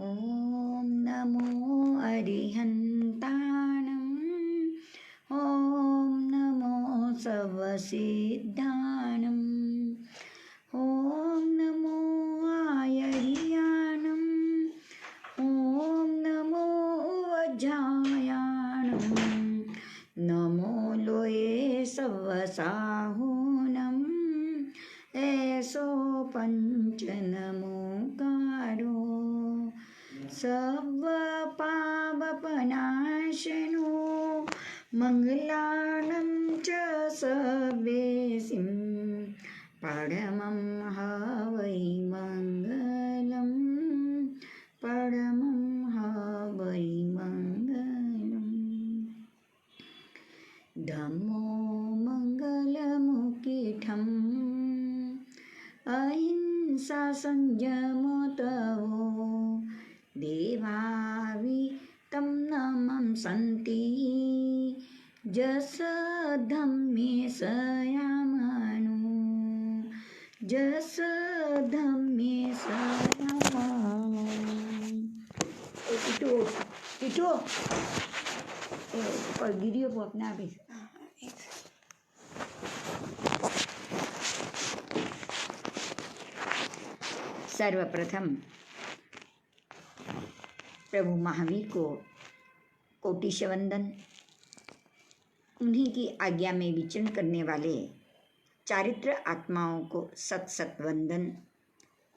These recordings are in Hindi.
ॐ नमो अरिहन्ताणम् ॐ नमो सर्वसिद्धाणम् ॐ नमो आयर्याणम् ॐ नमो वज्रायाणम् नमो लोये सर्वसाहूनम् ऐसो पञ्चनमोकारो सर्वपापनाशनो मङ्गलानं च सर्वेसिं परमं हवै मङ्गलं परमं हवै मङ्गलम् धम्मो मङ्गलमुखिठम् अहिंसा संयमो तवो देवावितं नमं सन्ति जस धम्मे सयामनु जस धम्मे सयामनु। किटो पर गिरियो को अपना भी सर्वप्रथम प्रभु महावीर को कोटिश वंदन। उन्हीं की आज्ञा में विचरण करने वाले चारित्र आत्माओं को सत सत वंदन।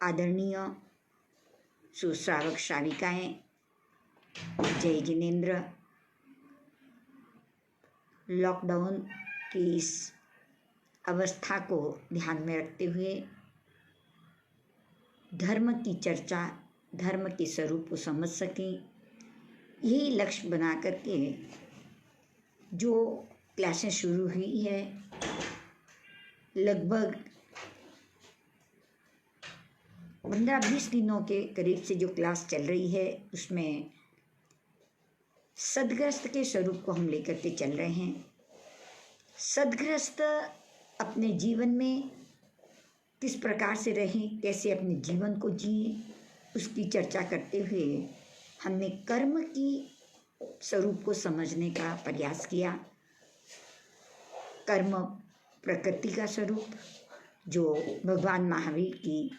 आदरणीय सुश्रावक श्राविकाएं, जय जिनेन्द्र। लॉकडाउन की इस अवस्था को ध्यान में रखते हुए धर्म की चर्चा, धर्म के स्वरूप को समझ सकें, यही लक्ष्य बना करके जो क्लासें शुरू हुई है, लगभग 15-20 दिनों के करीब से जो क्लास चल रही है, उसमें सद्गृहस्थ के स्वरूप को हम लेकर के चल रहे हैं। सद्गृहस्थ अपने जीवन में किस प्रकार से रहें, कैसे अपने जीवन को जिए, उसकी चर्चा करते हुए हमने कर्म की स्वरूप को समझने का प्रयास किया। कर्म प्रकृति का स्वरूप, जो भगवान महावीर की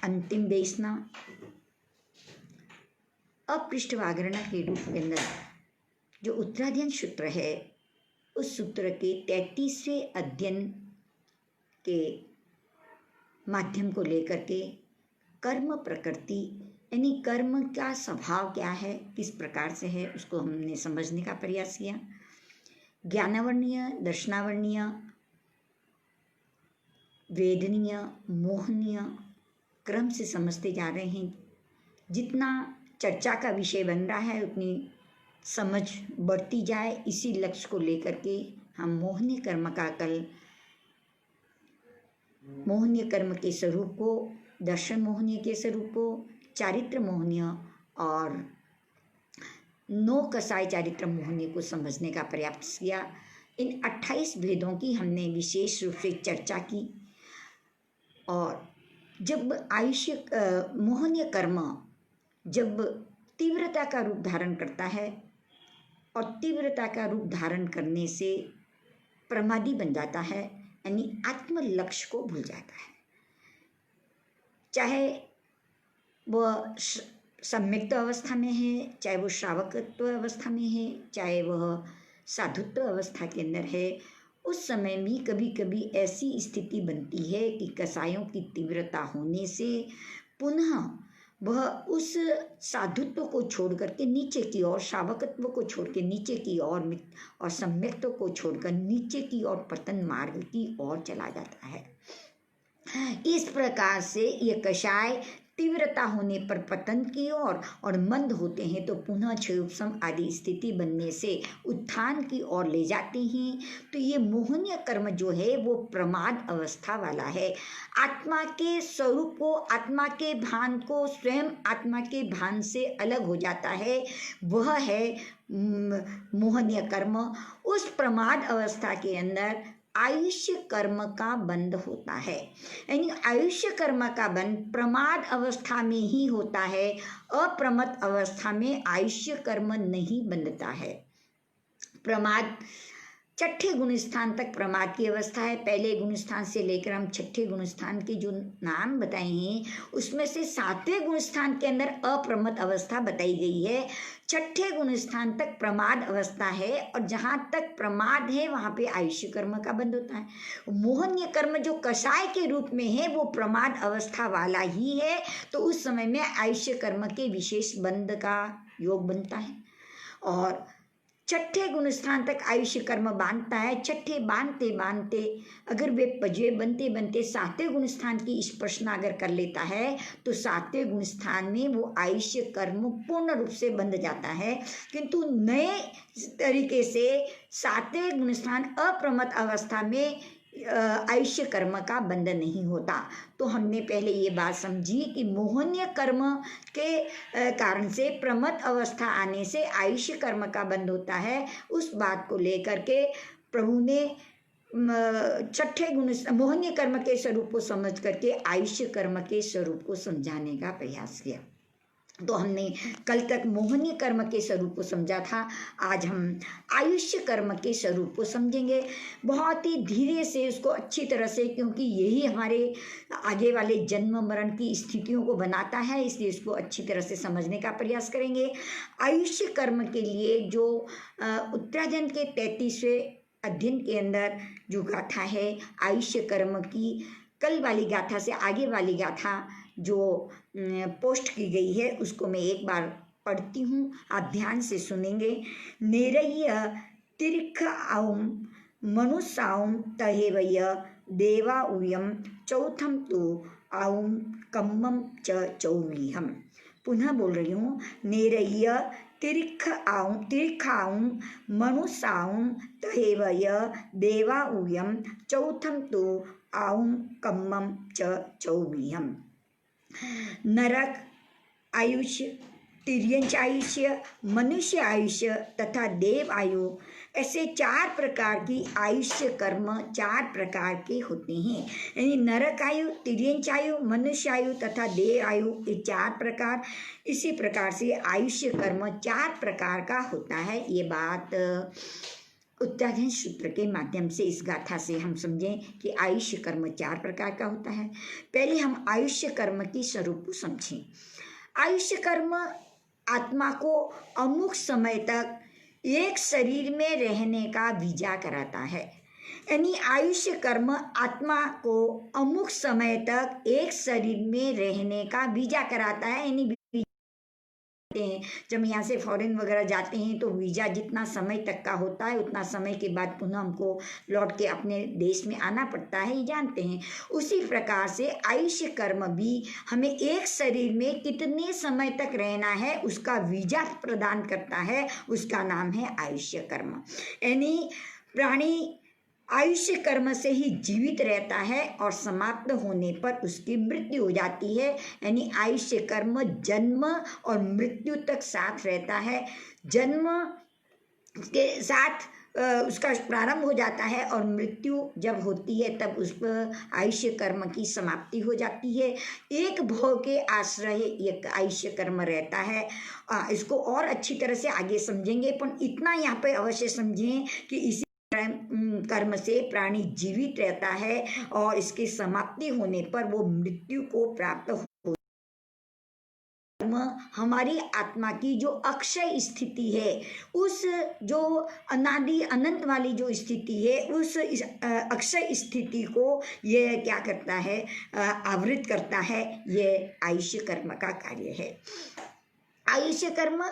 अंतिम देशना अपृष्ठवागरण के रूप के अंदर जो उत्तराध्ययन सूत्र है, उस सूत्र के 33वें अध्ययन के माध्यम को लेकर के कर्म प्रकृति यानी कर्म का स्वभाव क्या है, किस प्रकार से है, उसको हमने समझने का प्रयास किया। ज्ञानावर्णीय, दर्शनावर्णीय, वेदनीय, मोहनीय क्रम से समझते जा रहे हैं। जितना चर्चा का विषय बन रहा है, उतनी समझ बढ़ती जाए, इसी लक्ष्य को लेकर के हम मोहनीय कर्म का कल मोहनीय कर्म के स्वरूप को, दर्शन मोहनीय के स्वरूप को, चारित्र मोहनीय और नौ कसाय चारित्र मोहनीय को समझने का प्रयास किया। इन 28 भेदों की हमने विशेष रूप से चर्चा की। और जब आयुष्य मोहनीय कर्म जब तीव्रता का रूप धारण करता है और तीव्रता का रूप धारण करने से प्रमादी बन जाता है, यानी आत्म लक्ष्य को भूल जाता है। चाहे वह सम्यक्त अवस्था में है, चाहे वो श्रावकत्व अवस्था में है, चाहे वह साधुत्व अवस्था के अंदर है, उस समय में कभी कभी ऐसी स्थिति बनती है कि कसायों की तीव्रता होने से पुनः वह उस साधुत्व को छोड़ करके नीचे की ओर, श्रावकत्व को छोड़ के नीचे की ओर और सम्यक्त्व को छोड़कर नीचे की ओर पतन मार्ग की ओर चला जाता है। इस प्रकार से ये कषाय तीव्रता होने पर पतन की ओर और मंद होते हैं तो पुनः क्षयोपशम आदि स्थिति बनने से उत्थान की ओर ले जाते हैं। तो ये मोहनीय कर्म जो है वो प्रमाद अवस्था वाला है। आत्मा के स्वरूप को, आत्मा के भान को स्वयं आत्मा के भान से अलग हो जाता है, वह है मोहनीय कर्म। उस प्रमाद अवस्था के अंदर आयुष्य कर्म का बंध होता है। यानी आयुष्य कर्म का बंध प्रमाद अवस्था में ही होता है, अप्रमद अवस्था में आयुष्य कर्म नहीं बंधता है। प्रमाद छठे गुण स्थान तक प्रमाद की अवस्था है। पहले गुण स्थान से लेकर हम छठे गुण स्थान के जो नाम बताए हैं उसमें से सातवें गुण स्थान के अंदर अप्रमद अवस्था बताई गई है। छठे गुण स्थान तक प्रमाद अवस्था है और जहाँ तक प्रमाद है वहाँ पे आयुष्य कर्म का बंध होता है। मोहनीय कर्म जो कषाय के रूप में है वो प्रमाद अवस्था वाला ही है, तो उस समय में आयुष्य कर्म के विशेष बंध का योग बनता है। और छठे गुण स्थान तक आयुष्य कर्म बांधता है। छठे बांधते बांधते अगर वे पजवे बनते बनते सातवें गुण स्थान की स्पर्शना अगर कर लेता है तो सातवें गुण स्थान में वो आयुष्य कर्म पूर्ण रूप से बंध जाता है। किंतु नए तरीके से सातवें गुण स्थान अप्रमद अवस्था में आयुष्य कर्म का बंधन नहीं होता। तो हमने पहले ये बात समझी कि मोहनीय कर्म के कारण से प्रमद अवस्था आने से आयुष्य कर्म का बंध होता है। उस बात को लेकर के प्रभु ने छठे गुण मोहनीय कर्म के स्वरूप को समझ करके आयुष्य कर्म के स्वरूप को समझाने का प्रयास किया। तो हमने कल तक मोहनीय कर्म के स्वरूप को समझा था, आज हम आयुष्य कर्म के स्वरूप को समझेंगे बहुत ही धीरे से उसको अच्छी तरह से, क्योंकि यही हमारे आगे वाले जन्म मरण की स्थितियों को बनाता है, इसलिए इसको अच्छी तरह से समझने का प्रयास करेंगे। आयुष्य कर्म के लिए जो उत्तरायण के 33वें अध्ययन के अंदर जो गाथा है आयुष्य कर्म की, कल वाली गाथा से आगे वाली गाथा जो पोस्ट की गई है उसको मैं एक बार पढ़ती हूँ, आप ध्यान से सुनेंगे। नेरय्य तिरिख आउम मनुष्याउम तहेवय देवा उयम चौथम तो आउम कम्मम च चौमीहम। पुनः बोल रही हूँ, नेरय्य तिरिखाउम मनुष्याउम तहेवय देवा उयम चौथम तो आउम कम्मम च चौमीहम। नरक आयुष्य, तिर्यंच आयुष्य, मनुष्य आयुष्य तथा देव आयु, ऐसे 4 प्रकार की आयुष्य कर्म 4 प्रकार के होते हैं। यानी नरक आयु, तिर्यंच आयु, मनुष्य आयु तथा देव आयु, ये 4 प्रकार। इसी प्रकार से आयुष्य कर्म 4 प्रकार का होता है। ये बात उत्तरायण सूत्र के माध्यम से इस गाथा से हम समझें कि आयुष्य कर्म 4 प्रकार का होता है। पहले हम आयुष्य कर्म की स्वरूप को समझें। आयुष्य कर्म आत्मा को अमुक समय तक एक शरीर में रहने का वीजा कराता है। यानी आयुष्य कर्म आत्मा को अमुक समय तक एक शरीर में रहने का वीजा कराता है। यानी हैं जब यहाँ से फॉरेन वगैरह जाते हैं तो वीज़ा जितना समय तक का होता है उतना समय के बाद पुनः हमको लौट के अपने देश में आना पड़ता है, ये जानते हैं। उसी प्रकार से आयुष्य कर्म भी हमें एक शरीर में कितने समय तक रहना है उसका वीज़ा प्रदान करता है, उसका नाम है आयुष्य कर्म। यानी प्राणी आयुष्य कर्म से ही जीवित रहता है और समाप्त होने पर उसकी मृत्यु हो जाती है। यानी आयुष्य कर्म जन्म और मृत्यु तक साथ रहता है। जन्म के साथ उसका प्रारंभ हो जाता है और मृत्यु जब होती है तब उस पर आयुष्य कर्म की समाप्ति हो जाती है। एक भव के आश्रय एक आयुष्य कर्म रहता है। इसको और अच्छी तरह से आगे समझेंगे, पर इतना यहाँ पे अवश्य समझें कि इसी कर्म से प्राणी जीवित रहता है और इसकी समाप्ति होने पर वो मृत्यु को प्राप्त हो। हमारी आत्मा की जो अक्षय स्थिति है, उस जो अनादि अनंत वाली जो स्थिति है, उस अक्षय स्थिति को ये क्या करता है, आवृत करता है। ये आयुष्य कर्म का कार्य है। आयुष्य कर्म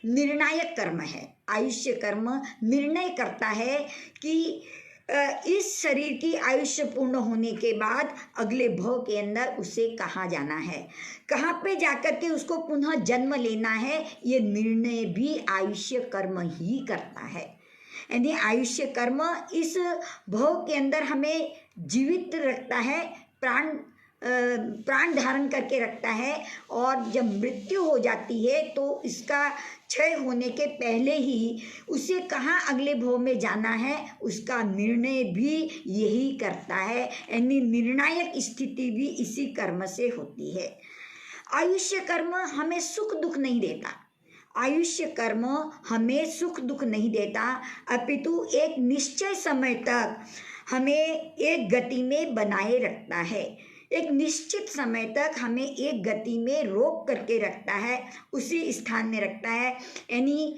निर्णायक कर्म है। आयुष्य कर्म निर्णय करता है कि इस शरीर की आयुष्य पूर्ण होने के बाद अगले भव के अंदर उसे कहाँ जाना है, कहाँ पे जाकर के उसको पुनः जन्म लेना है, ये निर्णय भी आयुष्य कर्म ही करता है। यानी आयुष्य कर्म इस भव के अंदर हमें जीवित रखता है, प्राण प्राण धारण करके रखता है, और जब मृत्यु हो जाती है तो इसका क्षय होने के पहले ही उसे कहाँ अगले भव में जाना है उसका निर्णय भी यही करता है। यानी निर्णायक स्थिति भी इसी कर्म से होती है। आयुष्य कर्म हमें सुख दुख नहीं देता, आयुष्य कर्म हमें सुख दुख नहीं देता, अपितु एक निश्चय समय तक हमें एक गति में बनाए रखता है, एक निश्चित समय तक हमें एक गति में रोक करके रखता है, उसी स्थान में रखता है। यानी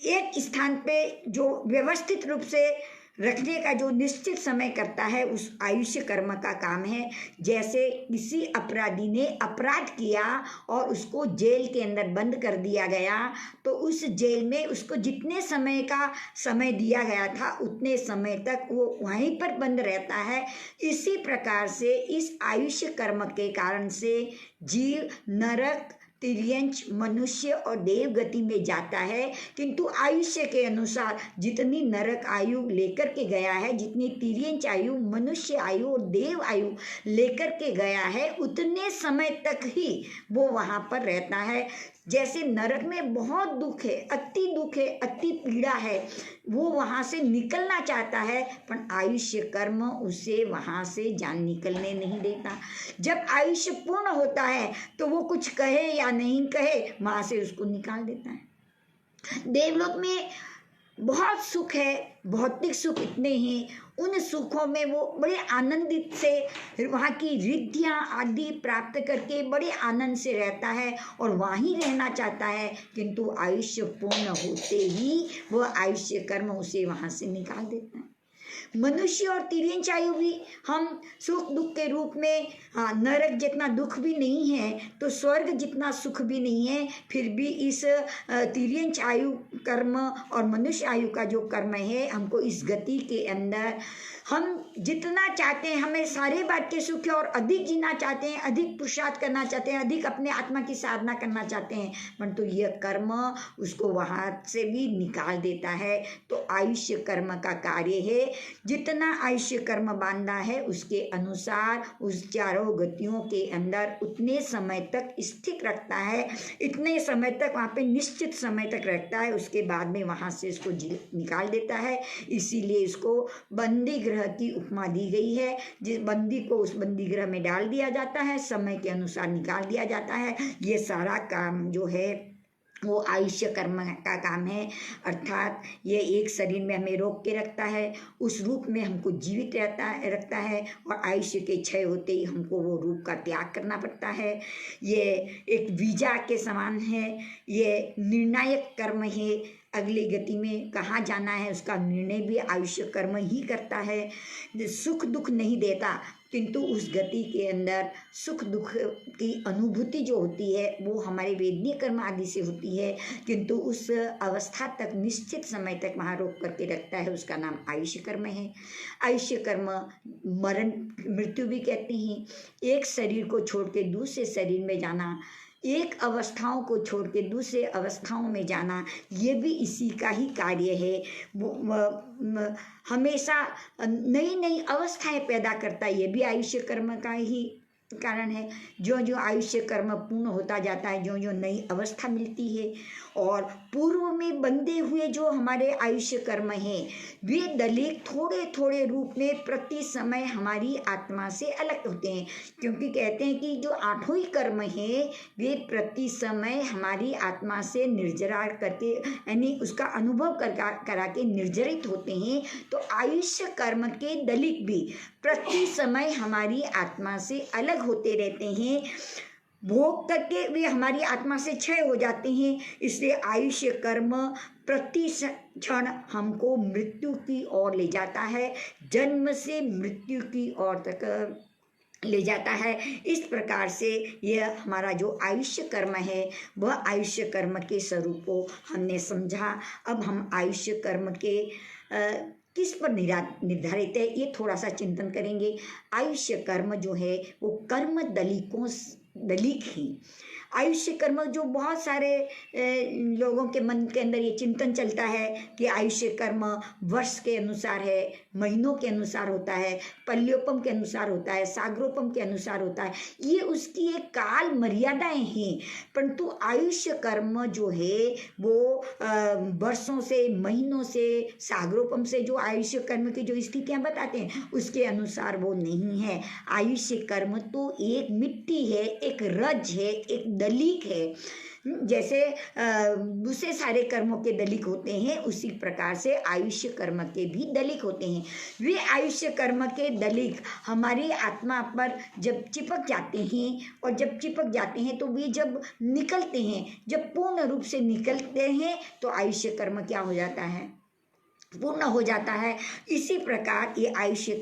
एक स्थान पे जो व्यवस्थित रूप से रखने का जो निश्चित समय करता है उस आयुष्य कर्म का काम है। जैसे किसी अपराधी ने अपराध किया और उसको जेल के अंदर बंद कर दिया गया, तो उस जेल में उसको जितने समय का समय दिया गया था उतने समय तक वो वहीं पर बंद रहता है। इसी प्रकार से इस आयुष्य कर्म के कारण से जीव नरक, तिर्यंच, मनुष्य और देव गति में जाता है, किंतु आयुष्य के अनुसार जितनी नरक आयु लेकर के गया है, जितनी तिर्यंच आयु, मनुष्य आयु और देव आयु लेकर के गया है, उतने समय तक ही वो वहाँ पर रहता है। जैसे नरक में बहुत दुख है, अति पीड़ा है, वो वहाँ से निकलना चाहता है, पर आयुष्य कर्म उसे वहाँ से जान निकलने नहीं देता। जब आयुष्य पूर्ण होता है तो वो कुछ कहे या नहीं कहे, वहाँ से उसको निकाल देता है। देवलोक में बहुत सुख है, भौतिक सुख इतने हैं, उन सुखों में वो बड़े आनंदित से वहाँ की रिद्धियाँ आदि प्राप्त करके बड़े आनंद से रहता है और वहीं रहना चाहता है, किंतु आयुष्य पूर्ण होते ही वो आयुष्य कर्म उसे वहाँ से निकाल देता है। मनुष्य और तिर्यंच आयु भी हम सुख दुख के रूप में, नरक जितना दुख भी नहीं है तो स्वर्ग जितना सुख भी नहीं है, फिर भी इस तिर्यंच आयु कर्म और मनुष्य आयु का जो कर्म है, हमको इस गति के अंदर हम जितना चाहते हैं, हमें सारे बात के सुख है और अधिक जीना चाहते हैं, अधिक पुरुषार्थ करना चाहते हैं, अधिक अपने आत्मा की साधना करना चाहते हैं, परंतु यह कर्म उसको वहाँ से भी निकाल देता है। तो आयुष्य कर्म का कार्य है, जितना आयुष्य कर्म बांधा है उसके अनुसार उस चारों गतियों के अंदर उतने समय तक स्थित रखता है, इतने समय तक वहाँ पे निश्चित समय तक रखता है, उसके बाद में वहाँ से इसको निकाल देता है। इसीलिए इसको बंदी गृह की उपमा दी गई है। जिस बंदी को उस बंदी गृह में डाल दिया जाता है, समय के अनुसार निकाल दिया जाता है। ये सारा काम जो है वो आयुष्य कर्म का काम है, अर्थात ये एक शरीर में हमें रोक के रखता है, उस रूप में हमको जीवित रखता है और आयुष्य के क्षय होते ही हमको वो रूप का त्याग करना पड़ता है। ये एक वीजा के समान है, ये निर्णायक कर्म है, अगली गति में कहाँ जाना है उसका निर्णय भी आयुष्य कर्म ही करता है। सुख दुख नहीं देता, किंतु उस गति के अंदर सुख दुख की अनुभूति जो होती है वो हमारे वेदनीय कर्म आदि से होती है, किंतु उस अवस्था तक निश्चित समय तक वहाँ रोक करके रखता है, उसका नाम आयुष्य कर्म है। आयुष्य कर्म मरण मृत्यु भी कहते हैं। एक शरीर को छोड़ के दूसरे शरीर में जाना, एक अवस्थाओं को छोड़ के दूसरे अवस्थाओं में जाना, ये भी इसी का ही कार्य है। हमेशा नई नई अवस्थाएं पैदा करता है, ये भी आयुष्य कर्म का ही कारण है। जो जो आयुष्य कर्म पूर्ण होता जाता है, जो जो नई अवस्था मिलती है, और पूर्व में बंधे हुए जो हमारे आयुष्य कर्म हैं वे दलित थोड़े थोड़े रूप में प्रति समय हमारी आत्मा से अलग होते हैं, क्योंकि कहते हैं कि जो आठों ही कर्म हैं वे प्रति समय हमारी आत्मा से निर्जरा करके, यानी उसका अनुभव करा के निर्जरित होते हैं। तो आयुष्य कर्म के दलित भी प्रति समय हमारी आत्मा से अलग होते रहते हैं, भोग करके वे हमारी आत्मा से क्षय हो जाते हैं। इसलिए आयुष्य कर्म प्रति क्षण हमको मृत्यु की ओर ले जाता है, जन्म से मृत्यु की ओर तक ले जाता है। इस प्रकार से यह हमारा जो आयुष्य कर्म है वह आयुष्य कर्म के स्वरूप को हमने समझा। अब हम आयुष्य कर्म के किस पर निर्धारित है ये थोड़ा सा चिंतन करेंगे। आयुष्य कर्म जो है वो कर्म दलिकों दलीक ही। आयुष्य कर्म जो बहुत सारे लोगों के मन के अंदर ये चिंतन चलता है कि आयुष्य कर्म वर्ष के अनुसार है, महीनों के अनुसार होता है, पल्योपम के अनुसार होता है, सागरोपम के अनुसार होता है। ये उसकी एक काल मर्यादाएं हैं, परंतु आयुष्य कर्म जो है वो वर्षों से, महीनों से, सागरोपम से जो आयुष्य कर्म की जो स्थितियां बताते हैं उसके अनुसार वो नहीं है। आयुष्य कर्म तो एक मिट्टी है, एक रज है, एक दलीक है। जैसे दूसरे सारे कर्मों के दलीक होते हैं, उसी प्रकार से आयुष्य कर्म के भी दलीक होते हैं। वे आयुष्य कर्म के दलीक हमारी आत्मा पर जब चिपक जाते हैं, और जब चिपक जाते हैं तो वे जब निकलते हैं, जब पूर्ण रूप से निकलते हैं तो आयुष्य कर्म क्या हो जाता है, पूर्ण हो जाता है। इसी प्रकार ये आयुष्य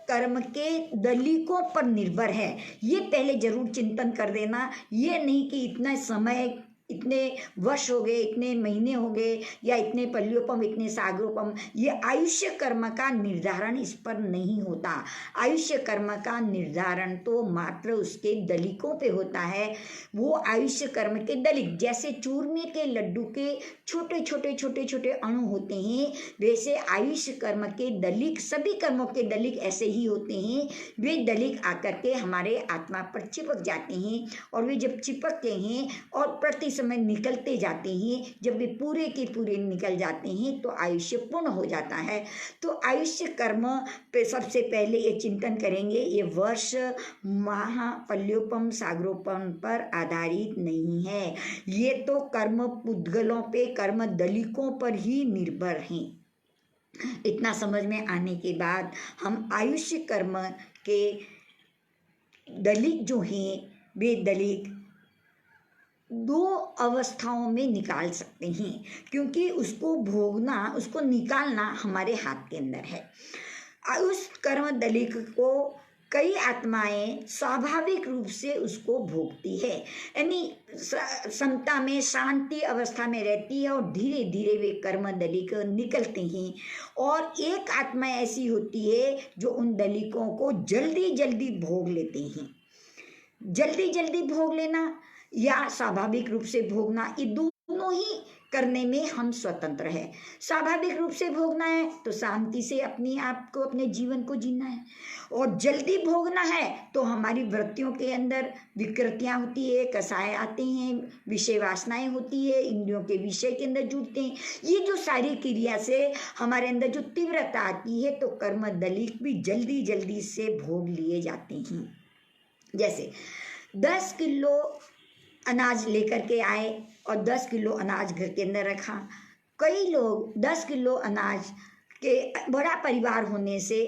कर्म के दलीकों पर निर्भर है। ये पहले जरूर चिंतन कर देना। ये नहीं कि इतना समय, इतने वर्ष हो गए, इतने महीने हो गए, या इतने पल्योपम, इतने सागरोपम, ये आयुष्य कर्म का निर्धारण इस पर नहीं होता। आयुष्य कर्म का निर्धारण तो मात्र उसके दलीकों पे होता है। वो आयुष्य कर्म के दलीक, जैसे चूरमे के लड्डू के छोटे छोटे छोटे छोटे अणु होते हैं, वैसे आयुष्य कर्म के दलीक, सभी कर्मों के दलीक ऐसे ही होते हैं। वे दलीक आकर के हमारे आत्मा पर चिपक जाते हैं, और वे जब चिपकते हैं और प्रति समय निकलते जाते हैं, जब वे पूरे के पूरे निकल जाते हैं तो आयुष्य पूर्ण हो जाता है। तो आयुष्य कर्म पे सबसे पहले ये चिंतन करेंगे, ये वर्ष, माह, पल्योपम, सागरोपम पर आधारित नहीं है। ये तो कर्म पुद्गलों पे, कर्म दलीकों पर ही निर्भर हैं। इतना समझ में आने के बाद हम आयुष्य कर्म के दलीक जो हैं, वे दलीक दो अवस्थाओं में निकाल सकते हैं, क्योंकि उसको भोगना, उसको निकालना हमारे हाथ के अंदर है। उस कर्म दलीक को कई आत्माएं स्वाभाविक रूप से उसको भोगती है, यानी समता में, शांति अवस्था में रहती है, और धीरे धीरे वे कर्म दलीक निकलते हैं। और एक आत्मा ऐसी होती है जो उन दलीकों को जल्दी जल्दी भोग लेते हैं। जल्दी जल्दी भोग लेना या स्वाभाविक रूप से भोगना, ये दोनों ही करने में हम स्वतंत्र है। स्वाभाविक रूप से भोगना है तो शांति से अपने आप को, अपने जीवन को जीना है, और जल्दी भोगना है तो हमारी वृत्तियों के अंदर विकृतियां होती है, कसाय आते हैं, विषय वासनाएं होती है, इंद्रियों के विषय के अंदर जुड़ते हैं। ये जो सारी क्रिया से हमारे अंदर जो तीव्रता आती है, तो कर्म दलीक भी जल्दी जल्दी से भोग लिए जाते हैं। जैसे 10 किलो अनाज लेकर के आए और 10 किलो अनाज घर के अंदर रखा। कई लोग 10 किलो अनाज के, बड़ा परिवार होने से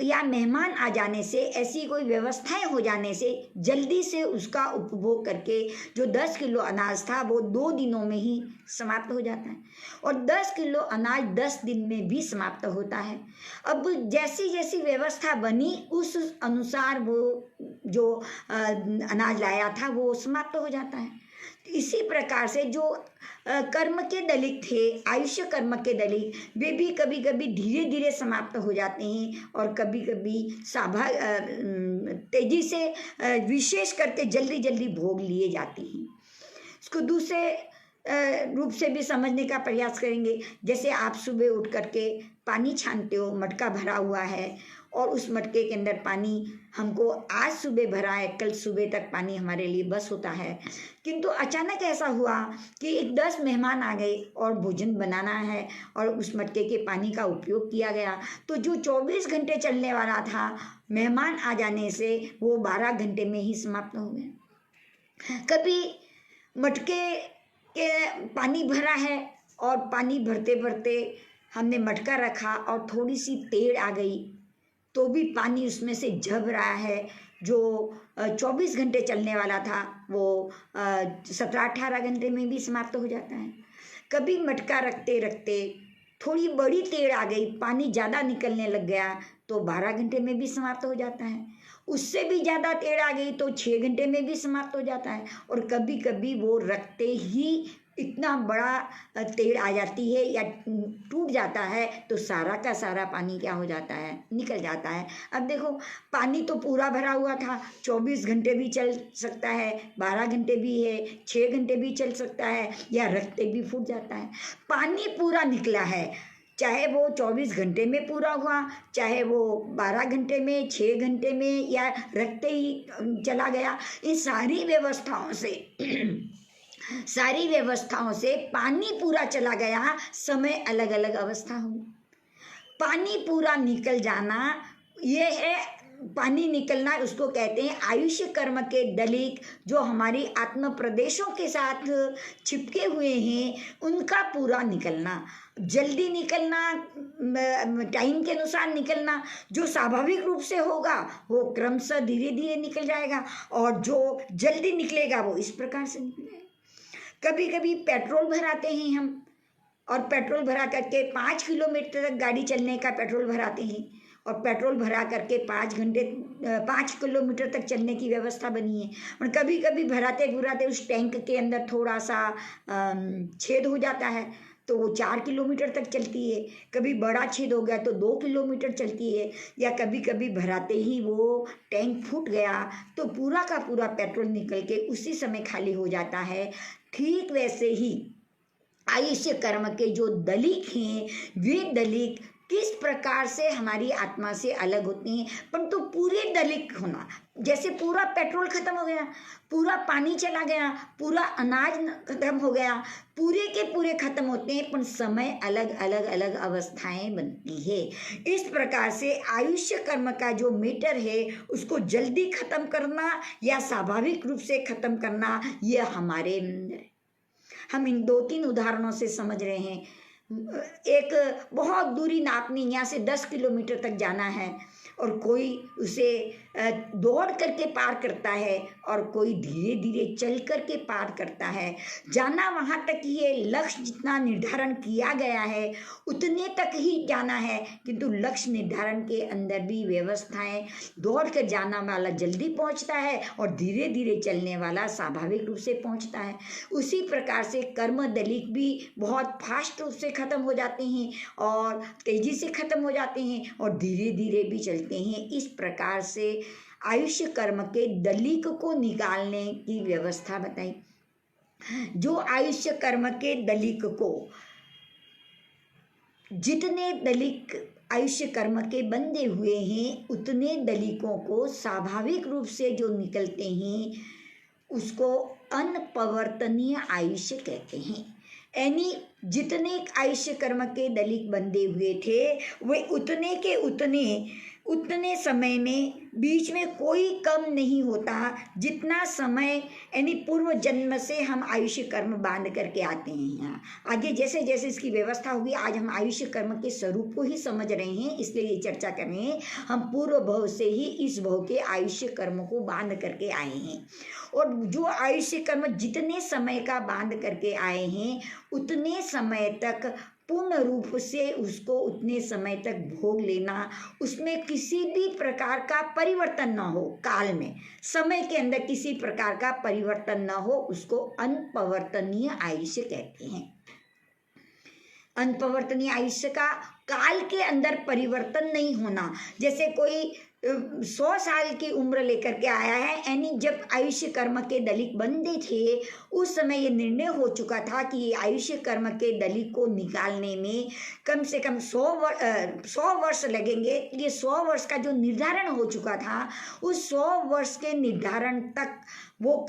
या मेहमान आ जाने से, ऐसी कोई व्यवस्थाएं हो जाने से जल्दी से उसका उपभोग करके जो 10 किलो अनाज था वो 2 दिनों में ही समाप्त हो जाता है, और 10 किलो अनाज 10 दिन में भी समाप्त होता है। अब जैसी जैसी व्यवस्था बनी उस अनुसार वो जो अनाज लाया था वो समाप्त हो जाता है। इसी प्रकार से जो कर्म के दलीक थे, आयुष्य कर्म के दलीक, वे भी कभी कभी धीरे धीरे समाप्त हो जाते हैं, और कभी कभी तेजी से, विशेष करके जल्दी जल्दी भोग लिए जाते हैं। इसको दूसरे रूप से भी समझने का प्रयास करेंगे। जैसे आप सुबह उठ करके पानी छानते हो, मटका भरा हुआ है, और उस मटके के अंदर पानी हमको आज सुबह भरा है, कल सुबह तक पानी हमारे लिए बस होता है, किंतु अचानक ऐसा हुआ कि 10 मेहमान आ गए और भोजन बनाना है, और उस मटके के पानी का उपयोग किया गया, तो जो 24 घंटे चलने वाला था, मेहमान आ जाने से वो 12 घंटे में ही समाप्त हो गया। कभी मटके के पानी भरा है, और पानी भरते भरते हमने मटका रखा और थोड़ी सी टेढ़ आ गई, तो भी पानी उसमें से झब रहा है। जो 24 घंटे चलने वाला था वो 17-18 घंटे में भी समाप्त हो जाता है। कभी मटका रखते रखते थोड़ी बड़ी टेढ़ आ गई, पानी ज़्यादा निकलने लग गया, तो 12 घंटे में भी समाप्त हो जाता है। उससे भी ज़्यादा टेढ़ आ गई तो 6 घंटे में भी समाप्त हो जाता है। और कभी कभी वो रखते ही इतना बड़ा तेड़ आ जाती है या टूट जाता है तो सारा का सारा पानी क्या हो जाता है, निकल जाता है। अब देखो पानी तो पूरा भरा हुआ था, 24 घंटे भी चल सकता है, 12 घंटे भी है, 6 घंटे भी चल सकता है, या रखते भी फूट जाता है। पानी पूरा निकला है, चाहे वो 24 घंटे में पूरा हुआ, चाहे वो 12 घंटे में, 6 घंटे में, या रखते ही चला गया, इन सारी व्यवस्थाओं से सारी व्यवस्थाओं से पानी पूरा चला गया, समय अलग अलग अवस्था हुई। पानी पूरा निकल जाना ये है, पानी निकलना उसको कहते हैं आयुष्य कर्म के दलिक, जो हमारी आत्म प्रदेशों के साथ चिपके हुए हैं उनका पूरा निकलना, जल्दी निकलना, टाइम के अनुसार निकलना, जो स्वाभाविक रूप से होगा वो क्रमशः धीरे धीरे निकल जाएगा, और जो जल्दी निकलेगा वो इस प्रकार से निकलेगा। कभी कभी पेट्रोल भराते हैं हम, और पेट्रोल भरा करके 5 किलोमीटर तक गाड़ी चलने का पेट्रोल भराते हैं, और पेट्रोल भरा करके 5 किलोमीटर तक चलने की व्यवस्था बनी है। और कभी कभी भराते भराते उस टैंक के अंदर थोड़ा सा छेद हो जाता है तो वो 4 किलोमीटर तक चलती है, कभी बड़ा छेद हो गया तो 2 किलोमीटर चलती है, या कभी कभी भराते ही वो टैंक फूट गया तो पूरा का पूरा पेट्रोल निकल के उसी समय खाली हो जाता है। ठीक वैसे ही आयुष्य कर्म के जो दलिक हैं, वे दलिक किस प्रकार से हमारी आत्मा से अलग होते हैं, परंतु पूरे दलिक होना, जैसे पूरा पेट्रोल खत्म हो गया, पूरा पानी चला गया, पूरा अनाज खत्म हो गया, पूरे के पूरे खत्म होते हैं, पर समय अलग अलग अलग अवस्थाएं बनती है। इस प्रकार से आयुष्य कर्म का जो मीटर है उसको जल्दी खत्म करना या स्वाभाविक रूप से खत्म करना, यह हमारे अंदर है। हम इन 2-3 उदाहरणों से समझ रहे हैं। एक बहुत दूरी नापनी, यहाँ से 10 किलोमीटर तक जाना है, और कोई उसे दौड़ करके पार करता है, और कोई धीरे धीरे चल करके पार करता है। जाना वहाँ तक ही है, लक्ष्य जितना निर्धारण किया गया है उतने तक ही जाना है, किंतु लक्ष्य निर्धारण के अंदर भी व्यवस्थाएं, दौड़ कर जाना वाला जल्दी पहुँचता है और धीरे धीरे चलने वाला स्वाभाविक रूप से पहुँचता है। उसी प्रकार से कर्म दलिक भी बहुत फास्ट रूप से खत्म हो जाते हैं और तेजी से खत्म हो जाते हैं और धीरे धीरे भी चलते हैं। इस प्रकार से आयुष्य कर्म के दलिक को निकालने की व्यवस्था बताई। जो आयुष्य कर्म के दलिक को, जितने दलिक आयुष्य कर्म के बंधे हुए हैं उतने दलिकों को स्वाभाविक रूप से जो निकलते हैं उसको अनपवर्तनीय आयुष्य कहते हैं। यानी जितने आयुष्य कर्म के दलिक बंधे हुए थे वे उतने के उतने समय में बीच में कोई कम नहीं होता, जितना समय यानी पूर्व जन्म से हम आयुष्य कर्म बांध करके आते हैं। यहाँ आगे जैसे जैसे इसकी व्यवस्था होगी, आज हम आयुष्य कर्म के स्वरूप को ही समझ रहे हैं, इसलिए ये चर्चा कर रहे हैं। हम पूर्व भव से ही इस भव के आयुष्य कर्म को बांध करके आए हैं, और जो आयुष्य कर्म जितने समय का बांध करके आए हैं उतने समय तक पूर्ण रूप से उसको उतने समय तक भोग लेना, उसमें किसी भी प्रकार का परिवर्तन न हो, काल में समय के अंदर किसी प्रकार का परिवर्तन न हो, उसको अनपवर्तनीय आयुष्य कहते हैं। अनपवर्तनीय आयुष्य का काल के अंदर परिवर्तन नहीं होना। जैसे कोई 100 साल की उम्र लेकर के आया है, यानी जब आयुष्य कर्म के दलिक बंधे थे उस समय ये निर्णय हो चुका था कि ये आयुष्य कर्म के दलिक को निकालने में कम से कम 100 वर्ष लगेंगे। ये 100 वर्ष का जो निर्धारण हो चुका था, उस 100 वर्ष के निर्धारण तक वो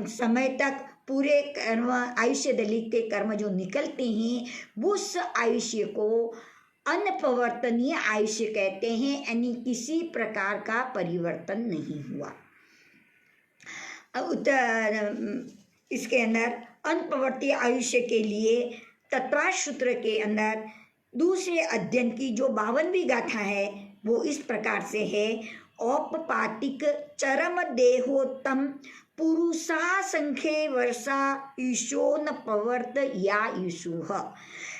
समय तक पूरे कर्म आयुष्य दलिक के कर्म जो निकलते हैं उस आयुष्य को अनपवर्तनीय आयुष्य कहते हैं, यानी किसी प्रकार का परिवर्तन नहीं हुआ। इसके अंदर अनपवर्तीय आयुष्य के लिए तत्वार्थ सूत्र के अंदर दूसरे अध्ययन की जो 52वीं गाथा है वो इस प्रकार से है। औपपातिक चरम देहोत्तम पुरुषा संख्ये वर्षा ईशो न पवर्त या ईशुह।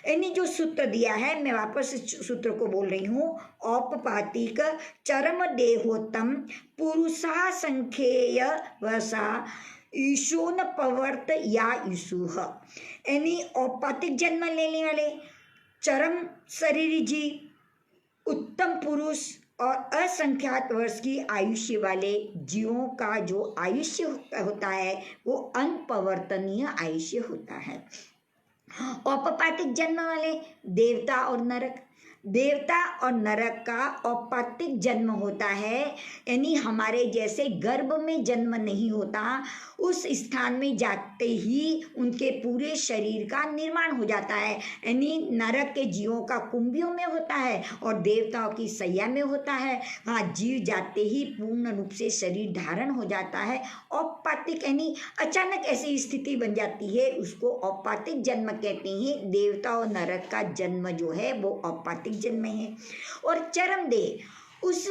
यानी जो सूत्र दिया है, मैं वापस सूत्र को बोल रही हूँ। औपपातिक चरम देहोत्तम पुरुषा संख्येय वर्षा ईशोन पवर्त या ईशुह, यानी औपातिक जन्म लेने वाले चरम शरीरी जीव, उत्तम पुरुष और असंख्यात वर्ष की आयुष्य वाले जीवों का जो आयुष्य होता है वो अनपवर्तनीय आयुष्य होता है। औपपातिक जन्म वाले देवता और नरक, देवता और नरक का औपातिक जन्म होता है, यानी हमारे जैसे गर्भ में जन्म नहीं होता, उस स्थान में जाते ही उनके पूरे शरीर का निर्माण हो जाता है। यानी नरक के जीवों का कुंभियों में होता है और देवताओं की सैया में होता है। वहाँ जीव जाते ही पूर्ण रूप से शरीर धारण हो जाता है। औपातिक यानी अचानक ऐसी स्थिति बन जाती है, उसको औपातिक जन्म कहते हैं। देवता और नरक का जन्म जो है वो औपातिक जन्म है। और चरम देह, उस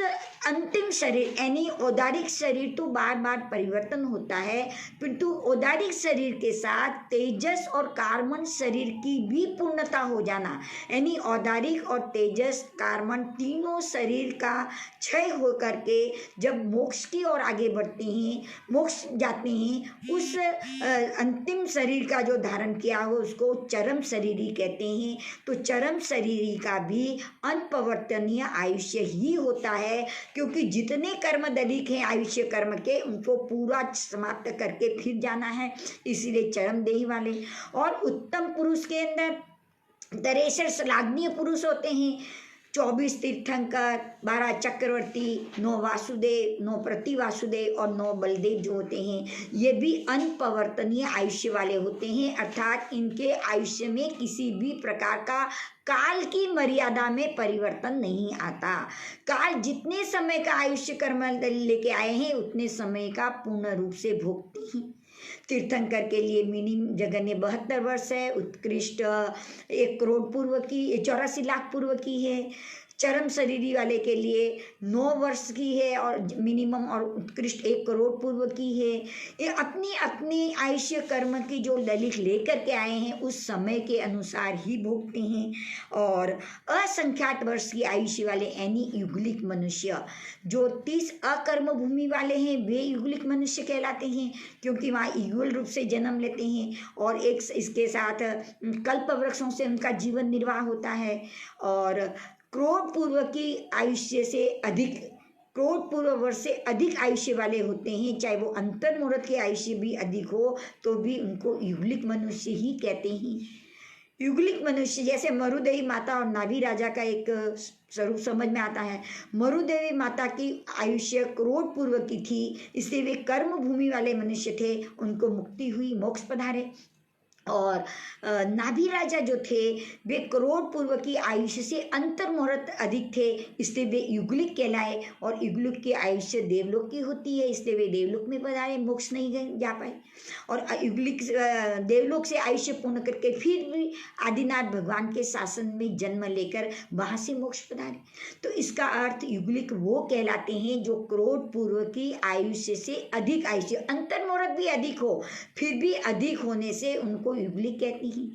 अंतिम शरीर यानी औदारिक शरीर तो बार बार परिवर्तन होता है, किंतु औदारिक शरीर के साथ तेजस और कार्बन शरीर की भी पूर्णता हो जाना, यानी औदारिक और तेजस कार्बन तीनों शरीर का क्षय हो करके जब मोक्ष की ओर आगे बढ़ते हैं, मोक्ष जाते हैं, उस अंतिम शरीर का जो धारण किया हो उसको चरम शरीरी कहते हैं। तो चरम शरीरी का भी अनपवर्तनीय आयुष्य ही होता है, क्योंकि जितने कर्म दलिक हैं आयुष्य कर्म के, उनको पूरा समाप्त करके फिर जाना है, इसीलिए चरम देही वाले। और उत्तम पुरुष के अंदर 63 श्लाघनीय पुरुष होते हैं, 24 तीर्थंकर, 12 चक्रवर्ती, 9 वासुदेव, 9 प्रतिवासुदेव और 9 बलदेव जो होते हैं, ये भी अनपवर्तनीय आयुष्य वाले होते हैं। अर्थात इनके आयुष्य में किसी भी प्रकार का काल की मर्यादा में परिवर्तन नहीं आता। काल जितने समय का आयुष्य कर्म लेके आए हैं उतने समय का पूर्ण रूप से भोगते हैं। तीर्थंकर के लिए मिनिमम जगन्य 72 वर्ष है, उत्कृष्ट 1 करोड़ पूर्व की 84 लाख पूर्व की है। चरम शरीरी वाले के लिए 9 वर्ष की है और मिनिमम, और उत्कृष्ट 1 करोड़ पूर्व की है। ये अपनी अपनी आयुष्य कर्म की जो ललित लेकर के आए हैं उस समय के अनुसार ही भोगते हैं। और असंख्यात वर्ष की आयुष्य वाले यानी युगलिक मनुष्य, जो 30 अकर्म भूमि वाले हैं वे युगलिक मनुष्य कहलाते हैं, क्योंकि वहाँ युगल रूप से जन्म लेते हैं और एक इसके साथ कल्प वृक्षों से उनका जीवन निर्वाह होता है। और करोड़ पूर्व की आयुष्य से अधिक, करोड़ पूर्व वर्ष से अधिक आयुष्य वाले होते हैं, चाहे वो अंतर मुहूर्त के आयुष्य भी अधिक हो तो भी उनको युगलिक मनुष्य ही कहते हैं। युगलिक मनुष्य जैसे मरुदेवी माता और नाभि राजा का एक स्वरूप समझ में आता है। मरुदेवी माता की आयुष्य करोड़ पूर्व की थी, इसलिए वे कर्म भूमि वाले मनुष्य थे, उनको मुक्ति हुई, मोक्ष पधारे। और नाभि राजा जो थे वे करोड़ पूर्व की आयुष्य से अंतर मुहूर्त अधिक थे, इसलिए वे युगलिक कहलाए। और युगलिक की आयुष्य देवलोक की होती है, इसलिए वे देवलोक में पधारे, मोक्ष नहीं गए जा पाए। और युगलिक देवलोक से आयुष्य पूर्ण करके फिर भी आदिनाथ भगवान के शासन में जन्म लेकर वहाँ से मोक्ष पधारे। तो इसका अर्थ युगलिक वो कहलाते हैं जो करोड़ पूर्व की आयुष्य से अधिक आयुष्य, अंतर मुहूर्त भी अधिक हो फिर भी अधिक होने से उनको युगलिक कहते हैं।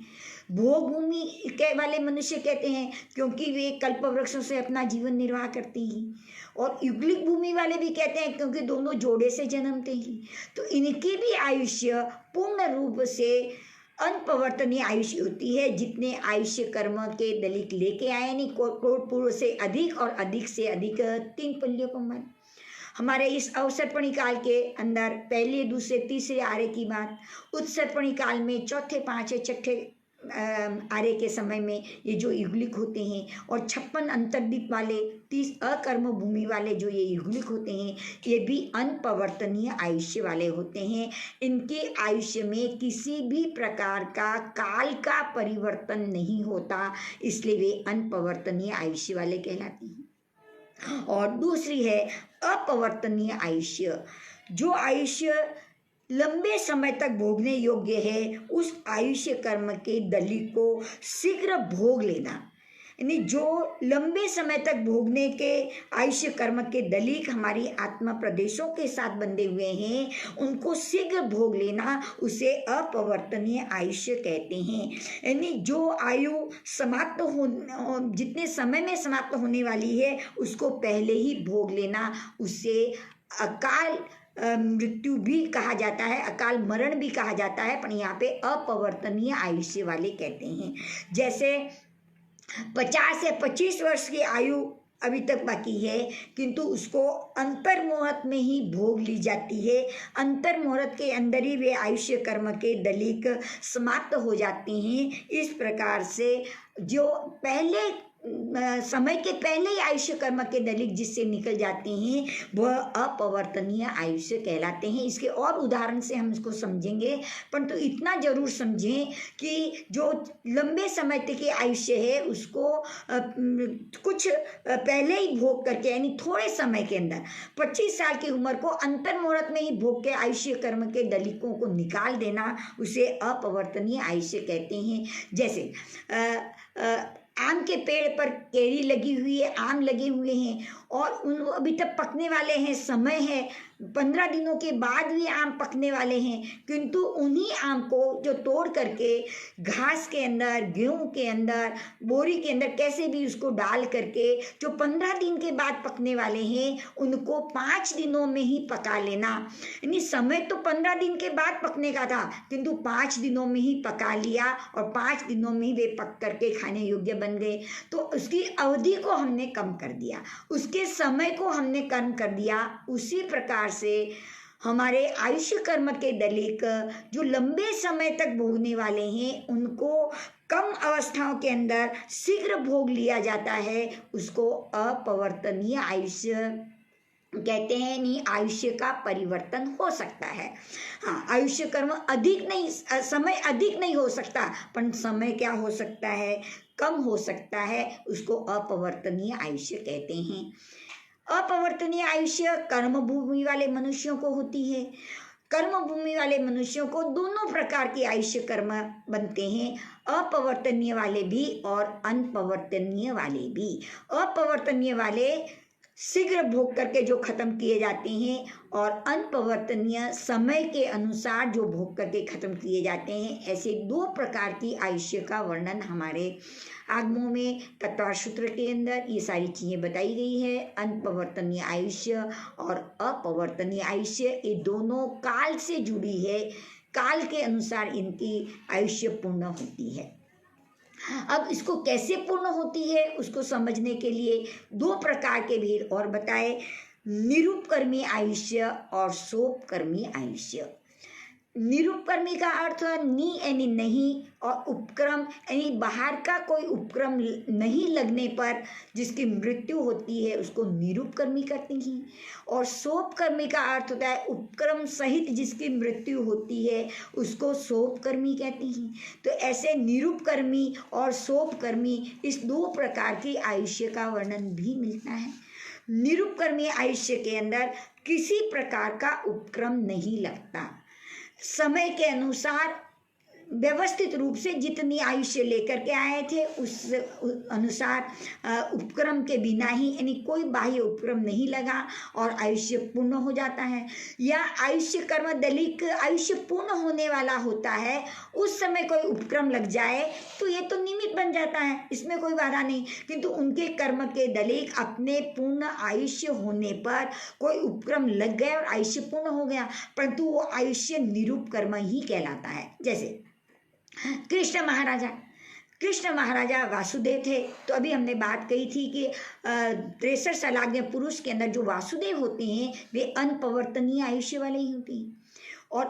भोग भूमि के वाले मनुष्य कहते हैं क्योंकि वे कल्प वृक्षों से अपना जीवन निर्वाह करते हैं। और युगलिक भूमि वाले भी कहते हैं क्योंकि दोनों जोड़े से जन्मते हैं। तो इनकी भी आयुष्य पूर्ण रूप से अनपवर्तनीय आयुष्य होती है। जितने आयुष्य कर्म के दलित लेके आए, यानी करोड़ पूर्व से अधिक और अधिक से अधिक 3 पुल्यों को मान। हमारे इस अवसर्पणी काल के अंदर पहले, दूसरे, तीसरे आर्य की बात, उत्सर्पणी काल में चौथे, पांचवें, छठे आर्य के समय में ये जो युगलिक होते हैं, और 56 अंतर्दीप वाले 30 अकर्म भूमि वाले जो ये युगलिक होते हैं, ये भी अनपवर्तनीय आयुष्य वाले होते हैं। इनके आयुष्य में किसी भी प्रकार का काल का परिवर्तन नहीं होता, इसलिए वे अनपवर्तनीय आयुष्य वाले कहलाते हैं। और दूसरी है अपवर्तनीय आयुष्य। जो आयुष्य लंबे समय तक भोगने योग्य है, उस आयुष्य कर्म के दलित को शीघ्र भोग लेना, यानी जो लंबे समय तक भोगने के आयुष्य कर्म के दलित हमारी आत्मा प्रदेशों के साथ बंधे हुए हैं, उनको शीघ्र भोग लेना, उसे अपवर्तनीय आयुष्य कहते हैं। यानी जो आयु समाप्त हो, जितने समय में समाप्त होने वाली है उसको पहले ही भोग लेना, उसे अकाल मृत्यु भी कहा जाता है, अकाल मरण भी कहा जाता है, पर यहाँ पे अपवर्तनीय आयुष्य वाले कहते हैं। जैसे 50 या 25 वर्ष की आयु अभी तक बाकी है, किंतु उसको अंतर मुहूर्त में ही भोग ली जाती है। अंतर मुहूर्त के अंदर ही वे आयुष्य कर्म के दलिक समाप्त हो जाते हैं। इस प्रकार से जो पहले समय के पहले ही आयुष्य कर्म के दलिक जिससे निकल जाते हैं वह अपवर्तनीय आयुष्य कहलाते हैं। इसके और उदाहरण से हम इसको समझेंगे, परंतु इतना जरूर समझें कि जो लंबे समय तक के आयुष्य है उसको कुछ पहले ही भोग करके, यानी थोड़े समय के अंदर 25 साल की उम्र को अंतर मुहूर्त में ही भोग के आयुष्य कर्म के दलिकों को निकाल देना, उसे अपवर्तनीय आयुष्य कहते हैं। जैसे आम के पेड़ पर केरी लगी हुई है, आम लगे हुए हैं और उन अभी तक पकने वाले हैं, समय है 15 दिनों के बाद भी आम पकने वाले हैं, किंतु उन्हीं आम को जो तोड़ करके घास के अंदर, गेहूं के अंदर, बोरी के अंदर कैसे भी उसको डाल करके जो 15 दिन के बाद पकने वाले हैं उनको 5 दिनों में ही पका लेना। यानी समय तो 15 दिन के बाद पकने का था, किंतु 5 दिनों में ही पका लिया और 5 दिनों में ही वे पक करके खाने योग्य बन गए। तो उसकी अवधि को हमने कम कर दिया, उसके समय को हमने कम कर दिया। उसी प्रकार से हमारे आयुष्य कर्म के दलिक जो लंबे समय तक भोगने वाले हैं उनको कम अवस्थाओं के अंदर शीघ्र भोग लिया जाता है, उसको अपवर्तनीय आयुष्य कहते हैं। नहीं, आयुष्य का परिवर्तन हो सकता है। हाँ, आयुष्य कर्म अधिक नहीं, समय अधिक नहीं हो सकता, पर समय क्या हो सकता है, कम हो सकता है, उसको अपवर्तनीय आयुष्य कहते हैं। अपवर्तनीय आयुष्य कर्म भूमि वाले मनुष्यों को होती है। कर्म भूमि वाले मनुष्यों को दोनों प्रकार के आयुष्य कर्म बनते हैं, अपवर्तनीय वाले भी और अनपवर्तनीय वाले भी। अपवर्तनीय वाले शीघ्र भोग करके जो खत्म किए जाते हैं और अनपवर्तनीय समय के अनुसार जो भोग करके खत्म किए जाते हैं। ऐसे 2 प्रकार की आयुष्य का वर्णन हमारे आगमों में तत्व सूत्र के अंदर ये सारी चीजें बताई गई है। अनपवर्तनीय आयुष्य और अपवर्तनीय आयुष्य, ये दोनों काल से जुड़ी है, काल के अनुसार इनकी आयुष्य पूर्ण होती है। अब इसको कैसे पूर्ण होती है उसको समझने के लिए 2 प्रकार के भेद और बताए, निरूपकर्मी आयुष्य और सोपकर्मी आयुष्य। निरूपकर्मी का अर्थ नी यानी नहीं और उपक्रम यानी बाहर का कोई उपक्रम नहीं लगने पर जिसकी मृत्यु होती है उसको निरूपकर्मी कहते हैं। और सोपकर्मी का अर्थ होता है उपक्रम सहित जिसकी मृत्यु होती है उसको सोपकर्मी कहते हैं। तो ऐसे निरूपकर्मी और सोपकर्मी इस 2 प्रकार की आयुष्य का वर्णन भी मिलता है। निरूपकर्मी आयुष्य के अंदर किसी प्रकार का उपक्रम नहीं लगता, समय के अनुसार व्यवस्थित रूप से जितनी आयुष्य लेकर के आए थे उस अनुसार उपक्रम के बिना ही, यानी कोई बाह्य उपक्रम नहीं लगा और आयुष्य पूर्ण हो जाता है। या आयुष्य कर्म दलिक आयुष्य पूर्ण होने वाला होता है, उस समय कोई उपक्रम लग जाए तो ये तो निमित्त बन जाता है, इसमें कोई बाधा नहीं, किंतु उनके कर्म के दलिक अपने पूर्ण आयुष्य होने पर कोई उपक्रम लग गया और आयुष्य पूर्ण हो गया, परंतु वो आयुष्य निरूप कर्म ही कहलाता है। जैसे कृष्ण महाराजा वासुदेव थे, तो अभी हमने बात कही थी कि 63 सालाग्य पुरुष के अंदर जो वासुदेव होते हैं वे अनपवर्तनीय आयुष्य वाले ही होते हैं। और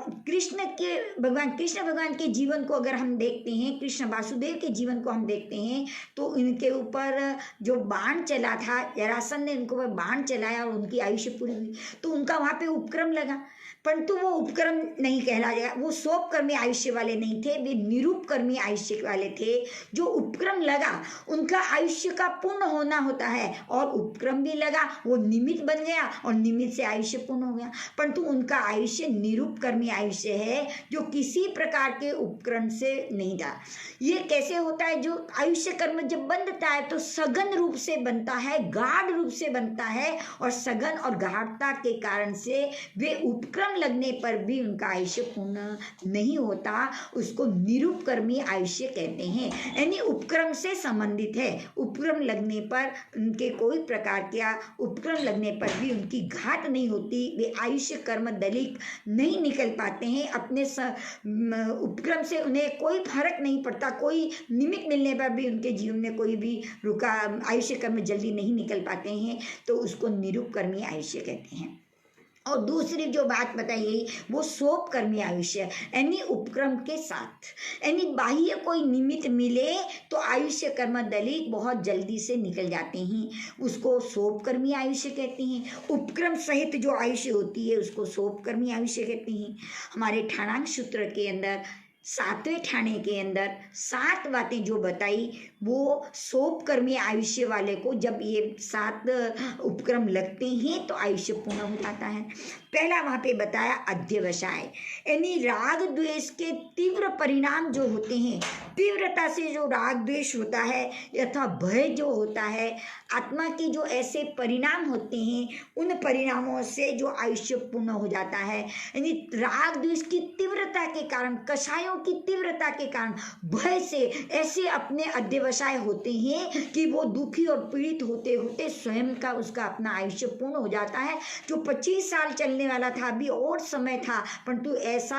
भगवान कृष्ण भगवान के जीवन को अगर हम देखते हैं, कृष्ण वासुदेव के जीवन को हम देखते हैं तो इनके ऊपर जो बाण चला था, जरासंध ने उनको बाण चलाया और उनकी आयुष्य पूरी हुई, तो उनका वहाँ पे उपक्रम लगा, परंतु वो उपक्रम नहीं कहलाएगा, वो सोपकर्मी आयुष्य वाले नहीं थे, वे निरूपकर्मी आयुष्य वाले थे। जो उपक्रम लगा उनका आयुष्य का पूर्ण होना होता है और उपक्रम भी लगा, वो निमित्त बन गया और निमित्त से आयुष्य पूर्ण हो गया, परंतु उनका आयुष्य निरूपकर्मी सोपकर्मी आयुष्य है जो किसी प्रकार के उपक्रम से नहीं था। ये कैसे होता है? जो आयुष्य कर्म जब बनता है तो सघन रूप से बनता है, गाढ़ रूप से बनता है, और सघन और गाढ़ता के कारण से वे उपक्रम लगने पर भी उनका आयुष्य पूर्ण नहीं होता। उसको निरुपकर्मी आयुष्य कहते हैं, यानी उपक्रम से संबंधित है। उपक्रम लगने पर उनके कोई प्रकार का उपक्रम लगने पर भी उनकी घात नहीं होती, वे आयुष्य कर्म दलिक नहीं निकल पाते हैं। अपने उपक्रम से उन्हें कोई फर्क नहीं पड़ता, कोई निमित्त मिलने पर भी उनके जीवन में कोई भी रुका आयुष्य कर्म जल्दी नहीं निकल पाते हैं, तो उसको निरुपकर्मी आयुष्य कहते हैं। और दूसरी जो बात बताइए वो सोपकर्मी आयुष्य, यानी उपक्रम के साथ, यानी बाह्य कोई निमित्त मिले तो आयुष्य कर्म दलिक बहुत जल्दी से निकल जाते हैं, उसको सोपकर्मी आयुष्य कहते हैं। उपक्रम सहित जो आयुष्य होती है उसको सोपकर्मी आयुष्य कहते हैं। हमारे ठाणांक सूत्र के अंदर 7वें ठाणे के अंदर 7 बातें जो बताई वो सोपकर्मी आयुष्य वाले को जब ये 7 उपक्रम लगते हैं तो आयुष्य पूर्ण हो जाता है। पहला वहाँ पे बताया अध्यवसाय, यानी राग द्वेष के तीव्र परिणाम जो होते हैं, तीव्रता से जो राग द्वेष होता है यथा भय जो होता है, आत्मा के जो ऐसे परिणाम होते हैं उन परिणामों से जो आयुष्य पूर्ण हो जाता है। यानी राग द्वेष की तीव्रता के कारण, कषायों की तीव्रता के कारण, भय से ऐसे अपने अध्यवसाय होते हैं कि वो दुखी और पीड़ित होते होते स्वयं का उसका अपना आयुष्य पूर्ण हो जाता है। जो 25 साल चलने वाला था, अभी और समय था, परंतु ऐसा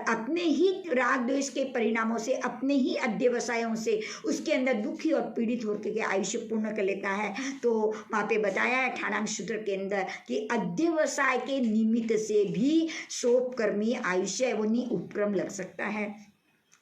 अपने ही राग द्वेष के परिणामों से, अपने ही अध्यवसायों से उसके अंदर दुखी और पीड़ित होकर के आयुष्य पूर्ण कर लेता है। तो वहाँ पे बताया है ठाणांक सूत्र के अंदर कि अध्यवसाय के निमित्त से भी सोपकर्मी आयुष्य वो उपक्रम लग सकता है।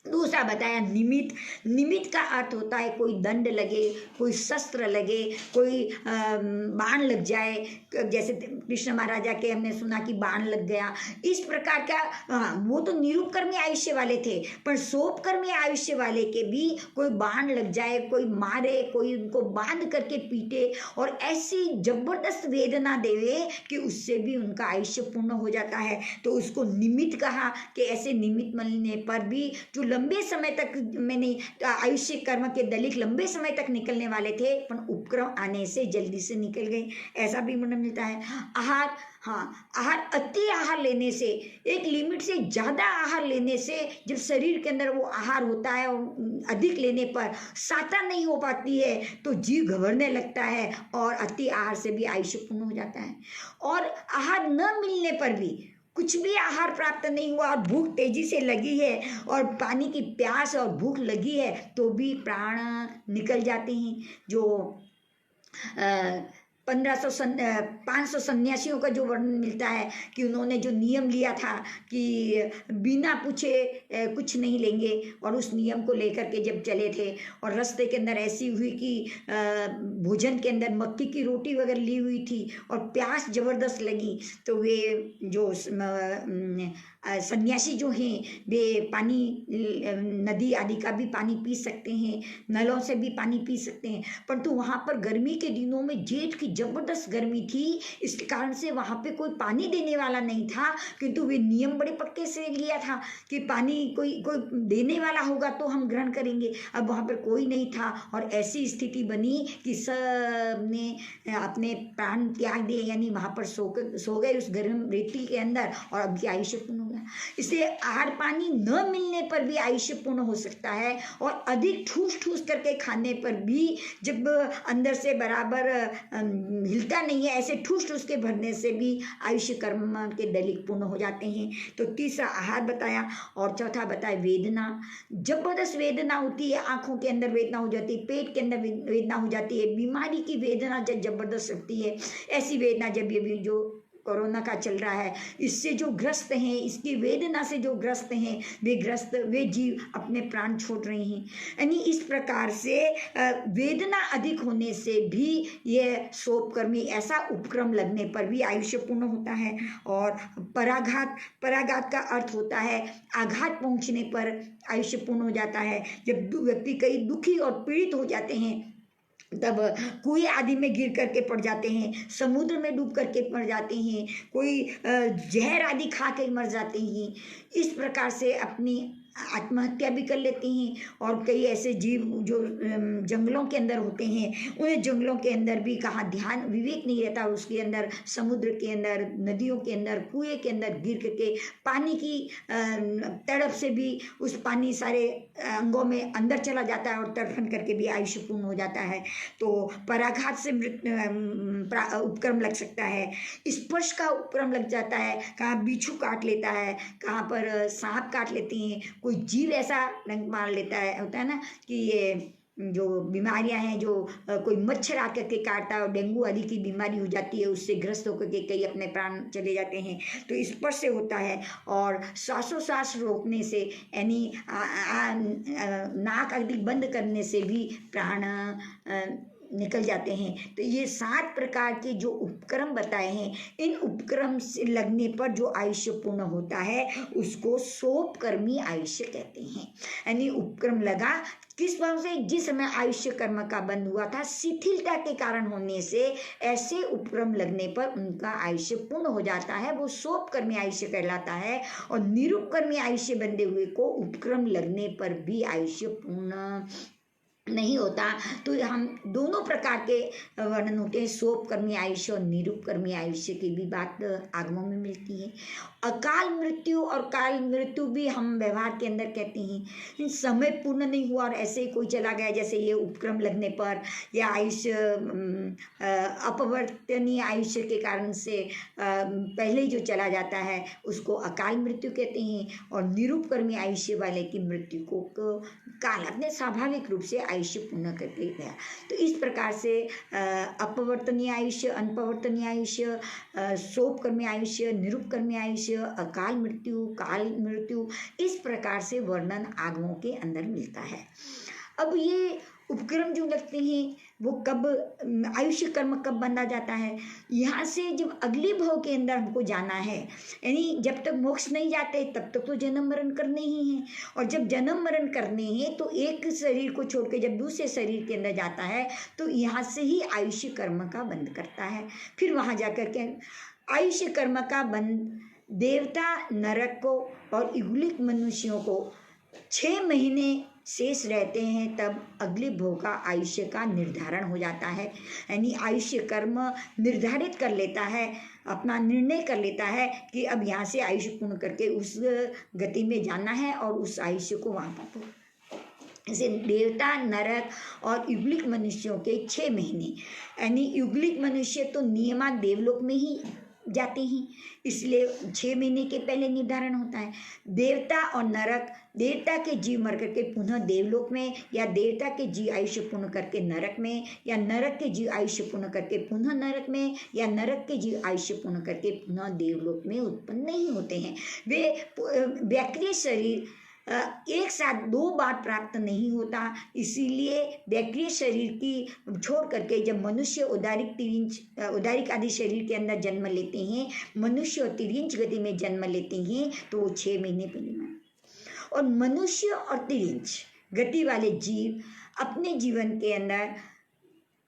दूसरा बताया निमित्त, निमित्त का अर्थ होता है कोई दंड लगे, कोई शस्त्र लगे, कोई बाण लग जाए, जैसे कृष्ण महाराजा के हमने सुना कि बाण लग गया, इस प्रकार का। वो तो निरुपकर्मी आयुष्य वाले थे, पर सोपकर्मी आयुष्य वाले के भी कोई बाण लग जाए, कोई मारे, कोई उनको बांध करके पीटे और ऐसी जबरदस्त वेदना देवे कि उससे भी उनका आयुष्य पूर्ण हो जाता है। तो उसको निमित्त कहा कि ऐसे निमित्त मिलने पर भी जो लंबे समय तक मैंने आयुष्य कर्म के दलिक लंबे समय तक निकलने वाले थे, पर उपक्रम आने से जल्दी से निकल गए, ऐसा भी मन मिलता है। आहार, हाँ, आहार, अति आहार लेने से, एक लिमिट से ज़्यादा आहार लेने से जब शरीर के अंदर वो आहार होता है अधिक लेने पर साता नहीं हो पाती है तो जीव घबरने लगता है और अति आहार से भी आयुष्य पूर्ण हो जाता है। और आहार न मिलने पर भी, कुछ भी आहार प्राप्त नहीं हुआ और भूख तेजी से लगी है और पानी की प्यास और भूख लगी है तो भी प्राण निकल जाते हैं। जो 500 सन्यासियों का जो वर्णन मिलता है कि उन्होंने जो नियम लिया था कि बिना पूछे कुछ नहीं लेंगे, और उस नियम को लेकर के जब चले थे और रास्ते के अंदर ऐसी हुई कि भोजन के अंदर मक्की की रोटी वगैरह ली हुई थी और प्यास जबरदस्त लगी, तो वे जो सन्यासी जो हैं वे पानी, नदी आदि का भी पानी पी सकते हैं, नलों से भी पानी पी सकते हैं, परंतु वहाँ पर गर्मी के दिनों में जेठ की जबरदस्त गर्मी थी, इस कारण से वहाँ पे कोई पानी देने वाला नहीं था। किंतु वे नियम बड़े पक्के से लिया था कि पानी कोई देने वाला होगा तो हम ग्रहण करेंगे। अब वहाँ पर कोई नहीं था और ऐसी स्थिति बनी कि सब ने अपने प्राण त्याग दिए, यानी वहाँ पर सो गए उस गर्म रेती के अंदर और अब आयुष्य पूर्ण हो गया। इसलिए आहार पानी न मिलने पर भी आयुष्य पूर्ण हो सकता है और अधिक ठूस ठूस करके खाने पर भी, जब अंदर से बराबर हिलता नहीं है, ऐसे ठूस ठूस के भरने से भी आयुष्य कर्म के दलिक पूर्ण हो जाते हैं। तो तीसरा आहार बताया और चौथा बताया वेदना। जबरदस्त वेदना होती है, आंखों के अंदर वेदना हो जाती है, पेट के अंदर वेदना हो जाती है, बीमारी की वेदना जब जबरदस्त होती है, ऐसी वेदना जब ये जो कोरोना का चल रहा है इससे जो ग्रस्त हैं, इसकी वेदना से जो ग्रस्त हैं, वे जीव अपने प्राण छोड़ रहे हैं। यानी इस प्रकार से वेदना अधिक होने से भी ये सोपकर्मी ऐसा उपक्रम लगने पर भी आयुष्य पूर्ण होता है। और पराघात का अर्थ होता है आघात पहुंचने पर आयुष्य पूर्ण हो जाता है। जब व्यक्ति कई दुखी और पीड़ित हो जाते हैं तब कुएं आदि में गिर करके पड़ जाते हैं, समुद्र में डूब करके मर जाते हैं, कोई जहर आदि खा के मर जाते हैं। इस प्रकार से अपनी आत्महत्या भी कर लेते हैं। और कई ऐसे जीव जो जंगलों के अंदर होते हैं, उन्हें जंगलों के अंदर भी कहाँ ध्यान विवेक नहीं रहता, उसके अंदर समुद्र के अंदर, नदियों के अंदर, कुएं के अंदर गिर करके पानी की तड़प से भी उस पानी सारे अंगों में अंदर चला जाता है और तड़फन करके भी आयुष्य पूर्ण हो जाता है। तो पराघात से उपक्रम लग सकता है, स्पर्श का उपक्रम लग जाता है, कहाँ बिच्छू काट लेता है, कहाँ पर सांप काट लेते हैं, कोई जीव ऐसा डंक मार लेता है, होता है ना कि ये जो बीमारियां हैं, जो कोई मच्छर आकर के काटता है और डेंगू आदि की बीमारी हो जाती है, उससे ग्रस्त होकर के कई अपने प्राण चले जाते हैं। तो स्पर्श से होता है। और श्वासोश्वास रोकने से यानी नाक आदि बंद करने से भी प्राण निकल जाते हैं। तो ये 7 प्रकार के जो उपक्रम बताए हैं, इन उपक्रम से लगने पर जो आयुष्य पूर्ण होता है उसको सोपकर्मी आयुष्य कहते हैं। यानी उपक्रम लगा किस भाव से, जिस समय आयुष्य कर्म का बंध हुआ था, शिथिलता के कारण होने से ऐसे उपक्रम लगने पर उनका आयुष्य पूर्ण हो जाता है, वो सोपकर्मी आयुष्य कहलाता है। और निरुपकर्मी आयुष्य बंधे हुए को उपक्रम लगने पर भी आयुष्य पूर्ण नहीं होता। तो हम दोनों प्रकार के वर्णन होते हैं, सोपकर्मी आयुष्य और निरूपकर्मी आयुष्य की भी बात आगमों में मिलती है। अकाल मृत्यु और काल मृत्यु भी हम व्यवहार के अंदर कहते हैं, समय पूर्ण नहीं हुआ और ऐसे ही कोई चला गया, जैसे ये उपक्रम लगने पर या आयुष्य अपवर्तनीय आयुष्य के कारण से पहले ही जो चला जाता है उसको अकाल मृत्यु कहते हैं। और निरूपकर्मी आयुष्य वाले की मृत्यु को काल अपने स्वाभाविक रूप से आयुष्य पूर्ण करके गया। तो इस प्रकार से अपवर्तनीय आयुष्य, अनपवर्तनीय आयुष्य, सोपकर्मी आयुष्य, निरूपकर्मी आयुष्य, अकाल मृत्यु, काल मृत्यु, इस प्रकार से वर्णन आगमों के अंदर मिलता है। अब ये उपक्रम जो लगते हैं वो कब आयुष्य कर्म कब बंधा जाता है, यहाँ से जब अगले भाव के अंदर हमको जाना है, यानी जब तक मोक्ष नहीं जाते तब तक तो जन्म मरण करने ही हैं। और जब जन्म मरण करने हैं तो एक शरीर को छोड़ के जब दूसरे शरीर के अंदर जाता है तो यहाँ से ही आयुष्य कर्म का बंध करता है। फिर वहाँ जाकर के आयुष्य कर्म का बंध देवता, नरक को और युगलिक मनुष्यों को 6 महीने शेष रहते हैं, तब अगले भोग का आयुष्य का निर्धारण हो जाता है। यानी आयुष्य कर्म निर्धारित कर लेता है, अपना निर्णय कर लेता है कि अब यहाँ से आयुष्य पूर्ण करके उस गति में जाना है और उस आयुष्य को वहाँ पर ऐसे देवता, नरक और युगलिक मनुष्यों के 6 महीने, यानी युगलिक मनुष्य तो नियमा देवलोक में ही जाते हैं, इसलिए 6 महीने के पहले निर्धारण होता है। देवता और नरक, देवता के जीव मर करके पुनः देवलोक में, या देवता के जीव आयुष्य पूर्ण करके नरक में, या नरक के जीव आयुष्य पूर्ण करके पुनः नरक में, या नरक के जीव आयुष्य पूर्ण करके पुनः देवलोक में उत्पन्न नहीं होते हैं। वे व्याक्रिय शरीर एक साथ 2 बार प्राप्त नहीं होता, इसीलिए व्याक्रिय शरीर की छोड़ करके जब मनुष्य उदारिक आदि शरीर के अंदर जन्म लेते हैं, मनुष्य और तिर्यंच गति में जन्म लेते हैं, तो वो 6 महीने पहले माने। और मनुष्य और तिर्यंच गति वाले जीव अपने जीवन के अंदर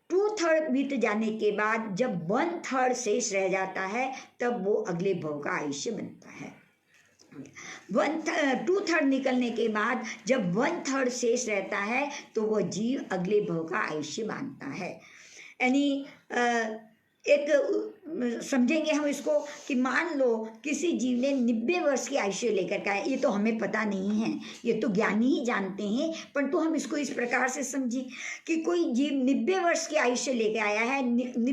2/3 बीत जाने के बाद जब 1/3 शेष रह जाता है, तब वो अगले भव का आयुष्य बनता है। 2/3 निकलने के बाद जब 1/3 शेष रहता है तो वह जीव अगले भव का आयुष्य मानता है। यानी एक समझेंगे हम इसको कि मान लो किसी जीव ने 90 वर्ष की आयुष्य लेकर का है, ये तो हमें पता नहीं है, ये तो ज्ञानी ही जानते हैं, परंतु हम इसको इस प्रकार से समझें कि कोई जीव 90 वर्ष की आयुष्य लेकर आया है, 90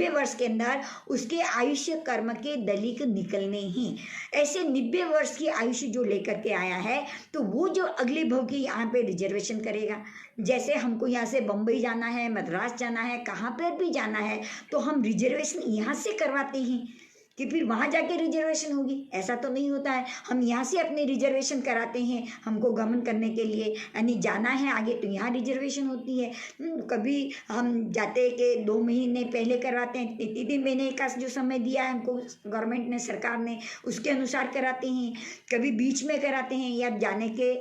वर्ष के अंदर उसके आयुष्य कर्म के दलिक निकलने ही, ऐसे 90 वर्ष की आयुष्य जो लेकर के आया है, तो वो जो अगले भव की यहाँ पे रिजर्वेशन करेगा। जैसे हमको यहाँ से बम्बई जाना है, मद्रास जाना है, कहाँ पर भी जाना है, तो हम रिजर्वेशन यहाँ से करवाते हैं कि फिर वहाँ जाके रिजर्वेशन होगी, ऐसा तो नहीं होता है। हम यहाँ से अपनी रिजर्वेशन कराते हैं, हमको गमन करने के लिए, यानी जाना है आगे तो यहाँ रिजर्वेशन होती है। कभी हम जाते कि 2 महीने पहले करवाते हैं, 3 महीने का जो समय दिया है हमको गवर्नमेंट ने, सरकार ने, उसके अनुसार कराते हैं। कभी बीच में कराते हैं, या जाने के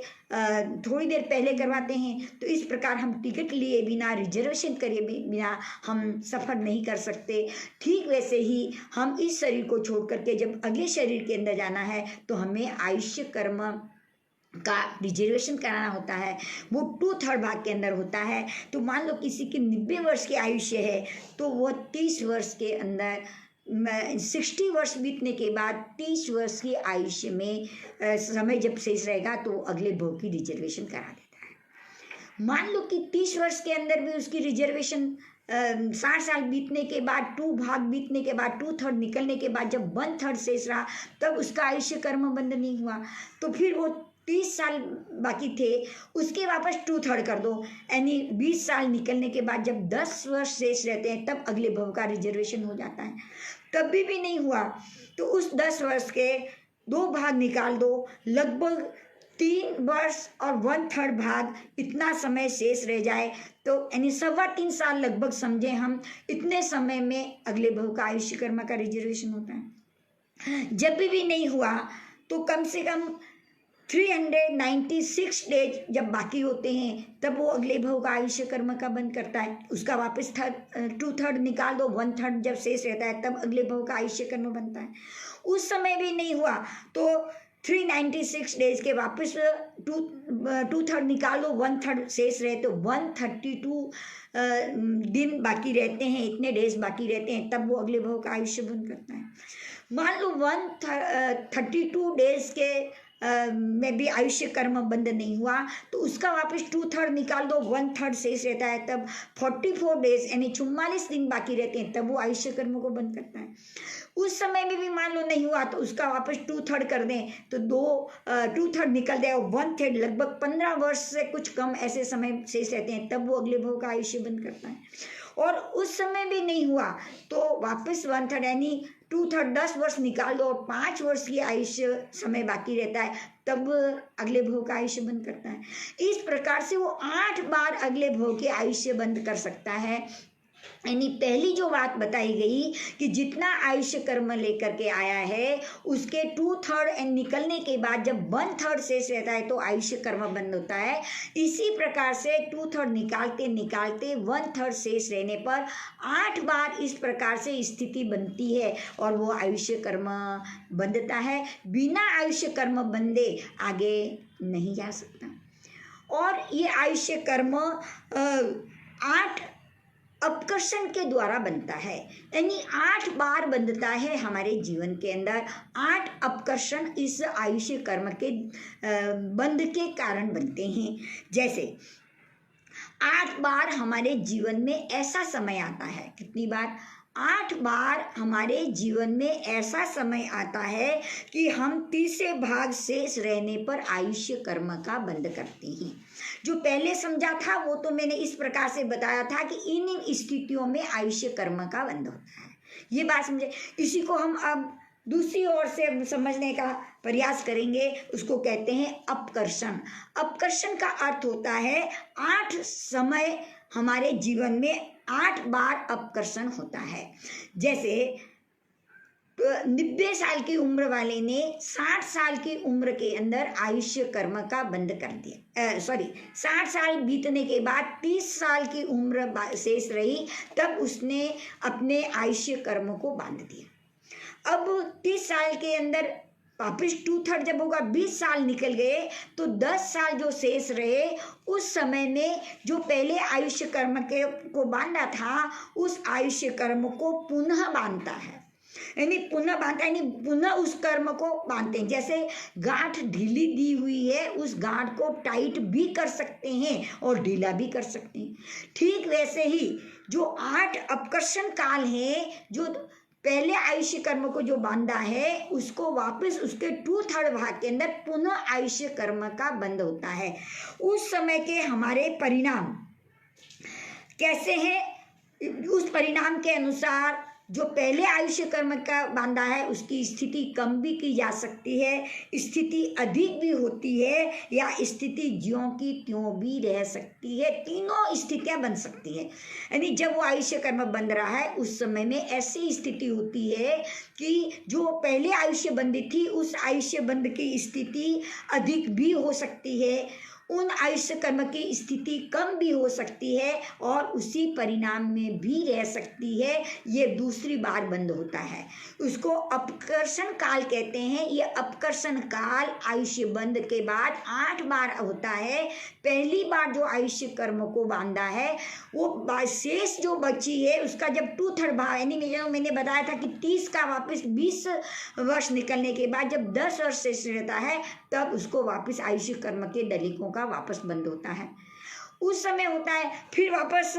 थोड़ी देर पहले करवाते हैं। तो इस प्रकार हम टिकट लिए बिना, रिजर्वेशन करे बिना हम सफ़र नहीं कर सकते। ठीक वैसे ही हम इस शरीर को छोड़ करके जब अगले शरीर के अंदर जाना है तो हमें आयुष्य कर्म का रिजर्वेशन कराना होता है। वो 2/3 भाग के अंदर होता है। तो मान लो किसी की 90 वर्ष की आयुष्य है तो वह 30 वर्ष के अंदर 60 वर्ष बीतने के बाद 30 वर्ष की आयुष्य में समय जब शेष रहेगा तो अगले भोग की रिजर्वेशन करा देता है। मान लो कि 30 वर्ष के अंदर भी उसकी रिजर्वेशन 60 साल बीतने के बाद 2 भाग बीतने के बाद 2/3 निकलने के बाद जब 1/3 शेष रहा तब उसका आयुष्य कर्म बंद नहीं हुआ। तो फिर वो 30 साल बाकी थे उसके वापस 2/3 कर दो, यानी 20 साल निकलने के बाद जब 10 वर्ष शेष रहते हैं तब अगले भव का रिजर्वेशन हो जाता है। तब भी नहीं हुआ तो उस 10 वर्ष के 2 भाग निकाल दो, लगभग 3 वर्ष और 1/3 भाग इतना समय शेष रह जाए तो यानी 3.25 साल लगभग समझे हम, इतने समय में अगले भव का आयुष्य कर्म का रिजर्वेशन होता है। जब भी नहीं हुआ तो कम से कम 396 डेज जब बाकी होते हैं तब वो अगले भव का आयुष्य कर्म का बंद करता है। उसका वापस 2/3 निकाल दो, 1/3 जब शेष रहता है तब अगले भव का आयुष्य कर्म बनता है। उस समय भी नहीं हुआ तो 396 डेज के वापस 2/3 निकाल दो, 1/3 शेष रहे तो 132 दिन बाकी रहते हैं, इतने डेज बाकी रहते हैं तब वो अगले भव का आयुष्य बंद करता है। मान लो 132 डेज के में भी आयुष्य कर्म बंद नहीं हुआ तो उसका वापस 2/3 निकाल दो, 1/3 शेष रहता है तब 44 डेज यानी 44 दिन बाकी रहते हैं तब वो आयुष्य कर्म को बंद करता है। उस समय में भी मान लो नहीं हुआ तो उसका वापस 2/3 कर दें तो 2/3 निकल जाए, 1/3 लगभग 15 वर्ष से कुछ कम ऐसे समय शेष रहते हैं तब वो अगले भव का आयुष्य बंद करता है। और उस समय भी नहीं हुआ तो वापस 1/3 यानी 2/3 10 वर्ष निकाल दो और 5 वर्ष की आयुष्य समय बाकी रहता है तब अगले भव का आयुष्य बंद करता है। इस प्रकार से वो 8 बार अगले भव के आयुष्य बंद कर सकता है। यानी पहली जो बात बताई गई कि जितना आयुष्य कर्म लेकर के आया है उसके 2/3 निकलने के बाद जब 1/3 शेष रहता है तो आयुष्य कर्म बंद होता है। इसी प्रकार से 2/3 निकालते निकालते 1/3 शेष रहने पर 8 बार इस प्रकार से स्थिति बनती है और वो आयुष्य कर्म बंधता है। बिना आयुष्य कर्म बंधे आगे नहीं जा सकता। और ये आयुष्य कर्म 8 अपकर्षण के द्वारा बनता है, यानी 8 बार बंधता है हमारे जीवन के अंदर। 8 अपकर्षण इस आयुष्य कर्म के बंध के कारण बनते हैं। जैसे 8 बार हमारे जीवन में ऐसा समय आता है, कितनी बार? 8 बार हमारे जीवन में ऐसा समय आता है कि हम तीसरे भाग शेष रहने पर आयुष्य कर्म का बंध करते हैं। जो पहले समझा था वो तो मैंने इस प्रकार से बताया था कि इन स्थितियों में आयुष्य कर्म का बंध होता है। ये बात समझे। इसी को हम अब दूसरी ओर से समझने का प्रयास करेंगे, उसको कहते हैं अपकर्षण। अपकर्षण का अर्थ होता है 8 समय हमारे जीवन में 8 बार अपकर्षण होता है। जैसे 90 साल की उम्र वाले ने 60 साल की उम्र के अंदर आयुष्य कर्म का बंद कर दिया। 60 साल बीतने के बाद 30 साल की उम्र शेष रही तब उसने अपने आयुष्य कर्म को बांध दिया। अब 30 साल के अंदर वापिस 2/3 जब होगा, 20 साल निकल गए तो 10 साल जो शेष रहे उस समय में जो पहले आयुष्य कर्म को बांधा था उस आयुष्य कर्म को पुनः बांधता है, यानी पुनः बांधता यानी पुनः उस कर्म को बांधते हैं। जैसे गांठ ढीली दी हुई है, उस गांठ को टाइट भी कर सकते हैं और ढीला भी कर सकते हैं। ठीक वैसे ही जो 8 अपकर्षण काल है, जो पहले आयुष्य कर्म को जो बांधा है उसको वापस उसके 2/3 भाग के अंदर पुनः आयुष्य कर्म का बंध होता है। उस समय के हमारे परिणाम कैसे हैं? उस परिणाम के अनुसार जो पहले आयुष्य कर्म का बांधा है उसकी स्थिति कम भी की जा सकती है, स्थिति अधिक भी होती है, या स्थिति ज्यों की त्यों भी रह सकती है। तीनों स्थितियां बन सकती है। यानी जब वो आयुष्य कर्म बंध रहा है उस समय में ऐसी स्थिति होती है कि जो पहले आयुष्य बंधी थी उस आयुष्य बंध की स्थिति अधिक भी हो सकती है, उन आयुष्य कर्म की स्थिति कम भी हो सकती है और उसी परिणाम में भी रह सकती है। ये दूसरी बार बंद होता है, उसको अपकर्षण काल कहते हैं। ये अपकर्षण काल आयुष्य बंध के बाद 8 बार होता है। पहली बार जो आयुष्य कर्म को बांधा है वो शेष जो बची है उसका जब 2/3 भाग, यानी मैंने बताया था कि 30 का वापस 20 वर्ष निकलने के बाद जब 10 वर्ष शेष रहता है तब उसको वापस आयुष्य कर्म के दलिकों का वापस बंद होता है। उस समय होता है फिर वापस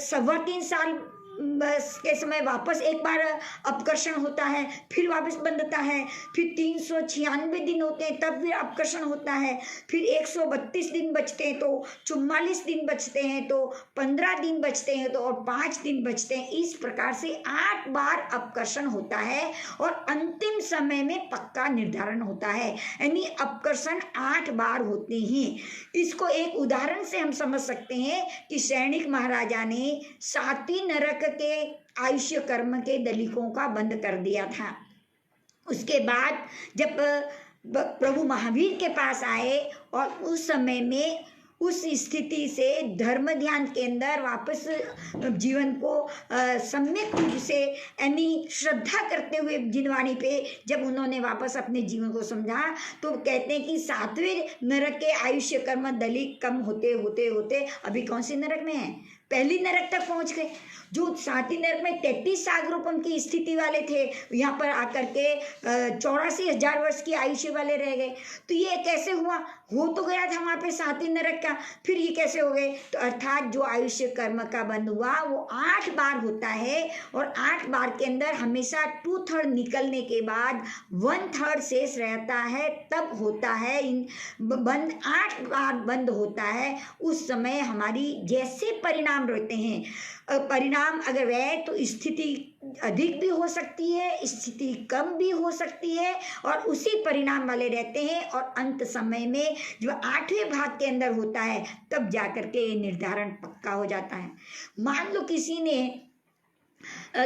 3.25 साल के समय वापस एक बार अपकर्षण होता है, फिर वापस बंद होता है, फिर 396 दिन होते हैं तब फिर अपकर्षण होता है, फिर 132 दिन बचते हैं तो 44 दिन बचते हैं तो 15 दिन बचते हैं तो और 5 दिन बचते हैं। इस प्रकार से 8 बार अपकर्षण होता है और अंतिम समय में पक्का निर्धारण होता है, यानी अपकर्षण 8 बार होते हैं। इसको एक उदाहरण से हम समझ सकते हैं कि सैनिक महाराजा ने 7वीं नरक के आयुष्य कर्म के दलिकों का बंद कर दिया था। उसके बाद जब प्रभु महावीर के पास आए और उस समय में उस स्थिति से धर्म ध्यान के अंदर वापस जीवन को सम्यक रूप से यानी श्रद्धा करते हुए जिनवाणी पे जब उन्होंने वापस अपने जीवन को समझा तो कहते हैं कि 7वें नरक के आयुष्य कर्म दलिक कम होते होते होते अभी कौन सी नरक में है, पहली नरक तक पहुंच गए। जो 7वीं नरक में 33 सागरोपम की स्थिति वाले थे यहाँ पर आकर के 84,000 वर्ष की आयुष्य वाले रह गए। तो ये कैसे हुआ, हो तो गया था वहाँ पे 7वीं नरक का, फिर ये कैसे हो गए। तो अर्थात जो आयुष्य कर्म का बंध हुआ वो 8 बार होता है और 8 बार के अंदर हमेशा 2/3 निकलने के बाद 1/3 शेष रहता है, तब होता है इन बंद 8 बार बंद होता है। उस समय हमारी जैसे परिणाम रहते हैं, परिणाम अगर रहे तो स्थिति अधिक भी हो सकती है, स्थिति कम भी हो सकती है और उसी परिणाम वाले रहते हैं और अंत समय में जो 8वें भाग के अंदर होता है तब जाकर के ये निर्धारण पक्का हो जाता है। मान लो किसी ने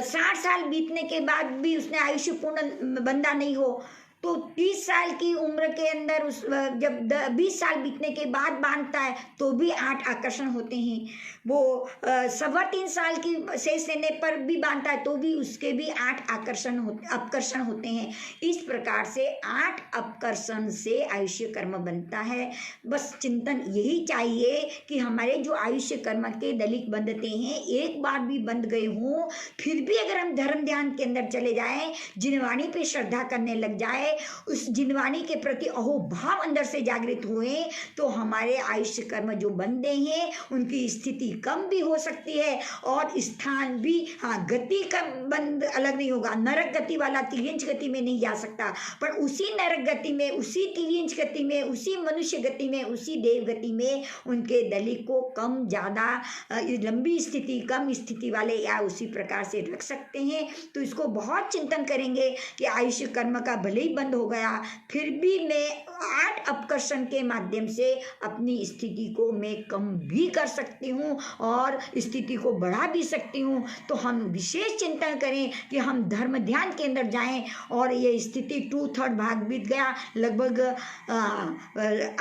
60 साल बीतने के बाद भी उसने आयुष्य पूर्ण बंधा नहीं हो तो 30 साल की उम्र के अंदर उस जब 20 साल बीतने के बाद बांधता है तो भी 8 आकर्षण होते हैं। वो 3.25 साल की शेष रहने पर भी बांधता है तो भी उसके भी 8 अपकर्षण होते हैं। इस प्रकार से 8 अपकर्षण से आयुष्य कर्म बनता है। बस चिंतन यही चाहिए कि हमारे जो आयुष्य कर्म के दलिक बंधते हैं एक बार भी बंध गए हों फिर भी अगर हम धर्म ध्यान के अंदर चले जाएं, जिनवाणी पे श्रद्धा करने लग जाए, उस जिनवाणी के प्रति अहोभाव अंदर से जागृत हुए तो हमारे आयुष्य कर्म जो बंधे हैं उनकी स्थिति कम भी हो सकती है और स्थान भी, हाँ गति का बंद अलग नहीं होगा। नरक गति वाला तिर्यंच गति में नहीं जा सकता, पर उसी नरक गति में, उसी तिर्यंच गति में, उसी मनुष्य गति में, उसी देव गति में उनके दलिक को कम ज्यादा लंबी स्थिति कम स्थिति वाले या उसी प्रकार से रख सकते हैं। तो इसको बहुत चिंतन करेंगे कि आयुष्य कर्म का भले ही बंद हो गया फिर भी मैं 8 अपकर्षण के माध्यम से अपनी स्थिति को मैं कम भी कर सकती हूँ और स्थिति को बढ़ा भी सकती हूँ। तो हम विशेष चिंतन करें कि हम धर्म ध्यान के अंदर जाएं और ये स्थिति 2/3 भाग बीत गया, लगभग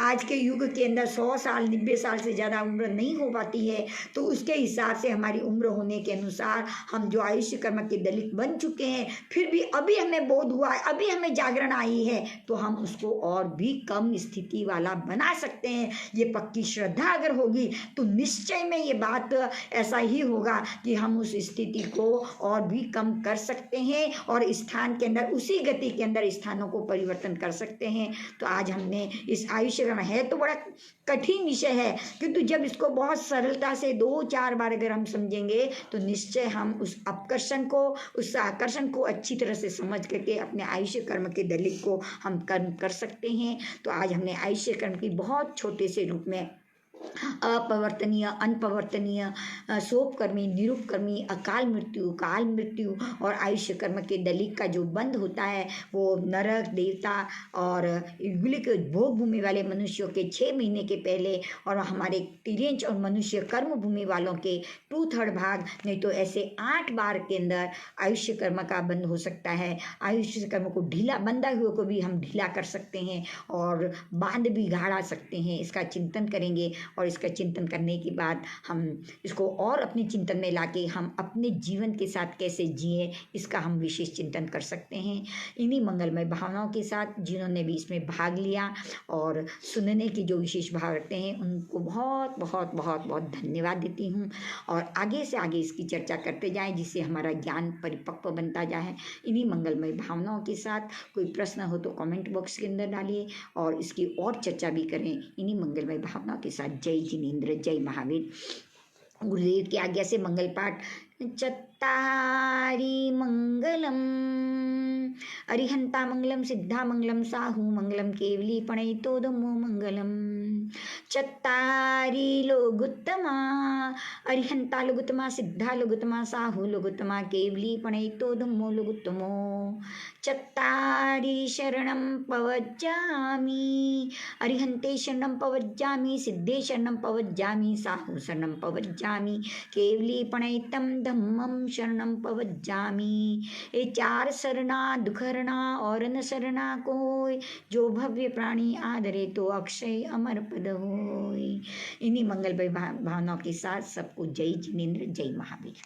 आज के युग के अंदर 100 साल 90 साल से ज़्यादा उम्र नहीं हो पाती है। तो उसके हिसाब से हमारी उम्र होने के अनुसार हम जो आयुष्य कर्म के दलित बन चुके हैं फिर भी अभी हमें बोध हुआ है, अभी हमें जागरण आई है तो हम उसको और भी कम स्थिति वाला बना सकते हैं। ये पक्की श्रद्धा अगर होगी तो निश्चय में ये बात ऐसा ही होगा कि हम उस स्थिति को और भी कम कर सकते हैं और स्थान के अंदर उसी गति के अंदर स्थानों को परिवर्तन कर सकते हैं। तो आज हमने इस आयुष्य कर्म, है तो बड़ा कठिन विषय है किंतु जब इसको बहुत सरलता से 2-4 बार अगर हम समझेंगे तो निश्चय हम उस अपकर्षण को, उस आकर्षण को अच्छी तरह से समझ करके अपने आयुष्य कर्म के दलित को हम कर्म कर सकते हैं। तो आज हमने आयुष्य कर्म की बहुत छोटे से रूप में अपवर्तनीय, अनपवर्तनीय, सोपकर्मी, निरूपकर्मी, अकाल मृत्यु, काल मृत्यु और आयुष्य कर्म के दलिक का जो बंध होता है वो नरक, देवता और युगलिक भोग भूमि वाले मनुष्यों के 6 महीने के पहले और हमारे तिर्यंच और मनुष्य कर्म भूमि वालों के 2/3 भाग, नहीं तो ऐसे 8 बार के अंदर आयुष्य कर्म का बंध हो सकता है। आयुष्य कर्म को ढीला, बंधा हुए को भी हम ढीला कर सकते हैं और बांध भी गाड़ा सकते हैं। इसका चिंतन करेंगे और इसका चिंतन करने के बाद हम इसको और अपने चिंतन में लाके हम अपने जीवन के साथ कैसे जिए इसका हम विशेष चिंतन कर सकते हैं। इन्हीं मंगलमय भावनाओं के साथ जिन्होंने भी इसमें भाग लिया और सुनने की जो विशेष भाव रखते हैं उनको बहुत बहुत बहुत बहुत धन्यवाद देती हूँ और आगे से आगे इसकी चर्चा करते जाएं जिससे हमारा ज्ञान परिपक्व बनता जाए। इन्हीं मंगलमय भावनाओं के साथ कोई प्रश्न हो तो कमेंट बॉक्स के अंदर डालिए और इसकी और चर्चा भी करें। इन्हीं मंगलमय भावनाओं के साथ जय जिनेन्द्र, जय महावीर। गुरुदेव की आज्ञा से मंगल पाठ। चत्तारि मंगलम अरिहंता मंगलम, सिद्धा मंगलम, साहू मंगलम, केवली प्रणयितोदमो मंगलम। चत्तारि लोगुत्तमा अरिहंता लोगुत्तमा, सिद्धा लोगुत्तमा, साहू लोगुत्तमा, केवली प्रणयितोदमो लोगुत्तमो। चत्तारि शरणं पवज्जामि अरिहन्ते शरणं पवज्जामि, सिद्धे शरणं पवज्जामि, साहू शरणं पवज्जामि, केवली प्रणयितं धम्मं शरणं पवज्जामि। ये 4 शरणा दुखहरणा और न शरणा कोई, जो भव्य प्राणी आदरे तो अक्षय अमर पद होय। इन्हीं मंगल भावनाओं के साथ सबको जय जिनेन्द्र, जय महावीर।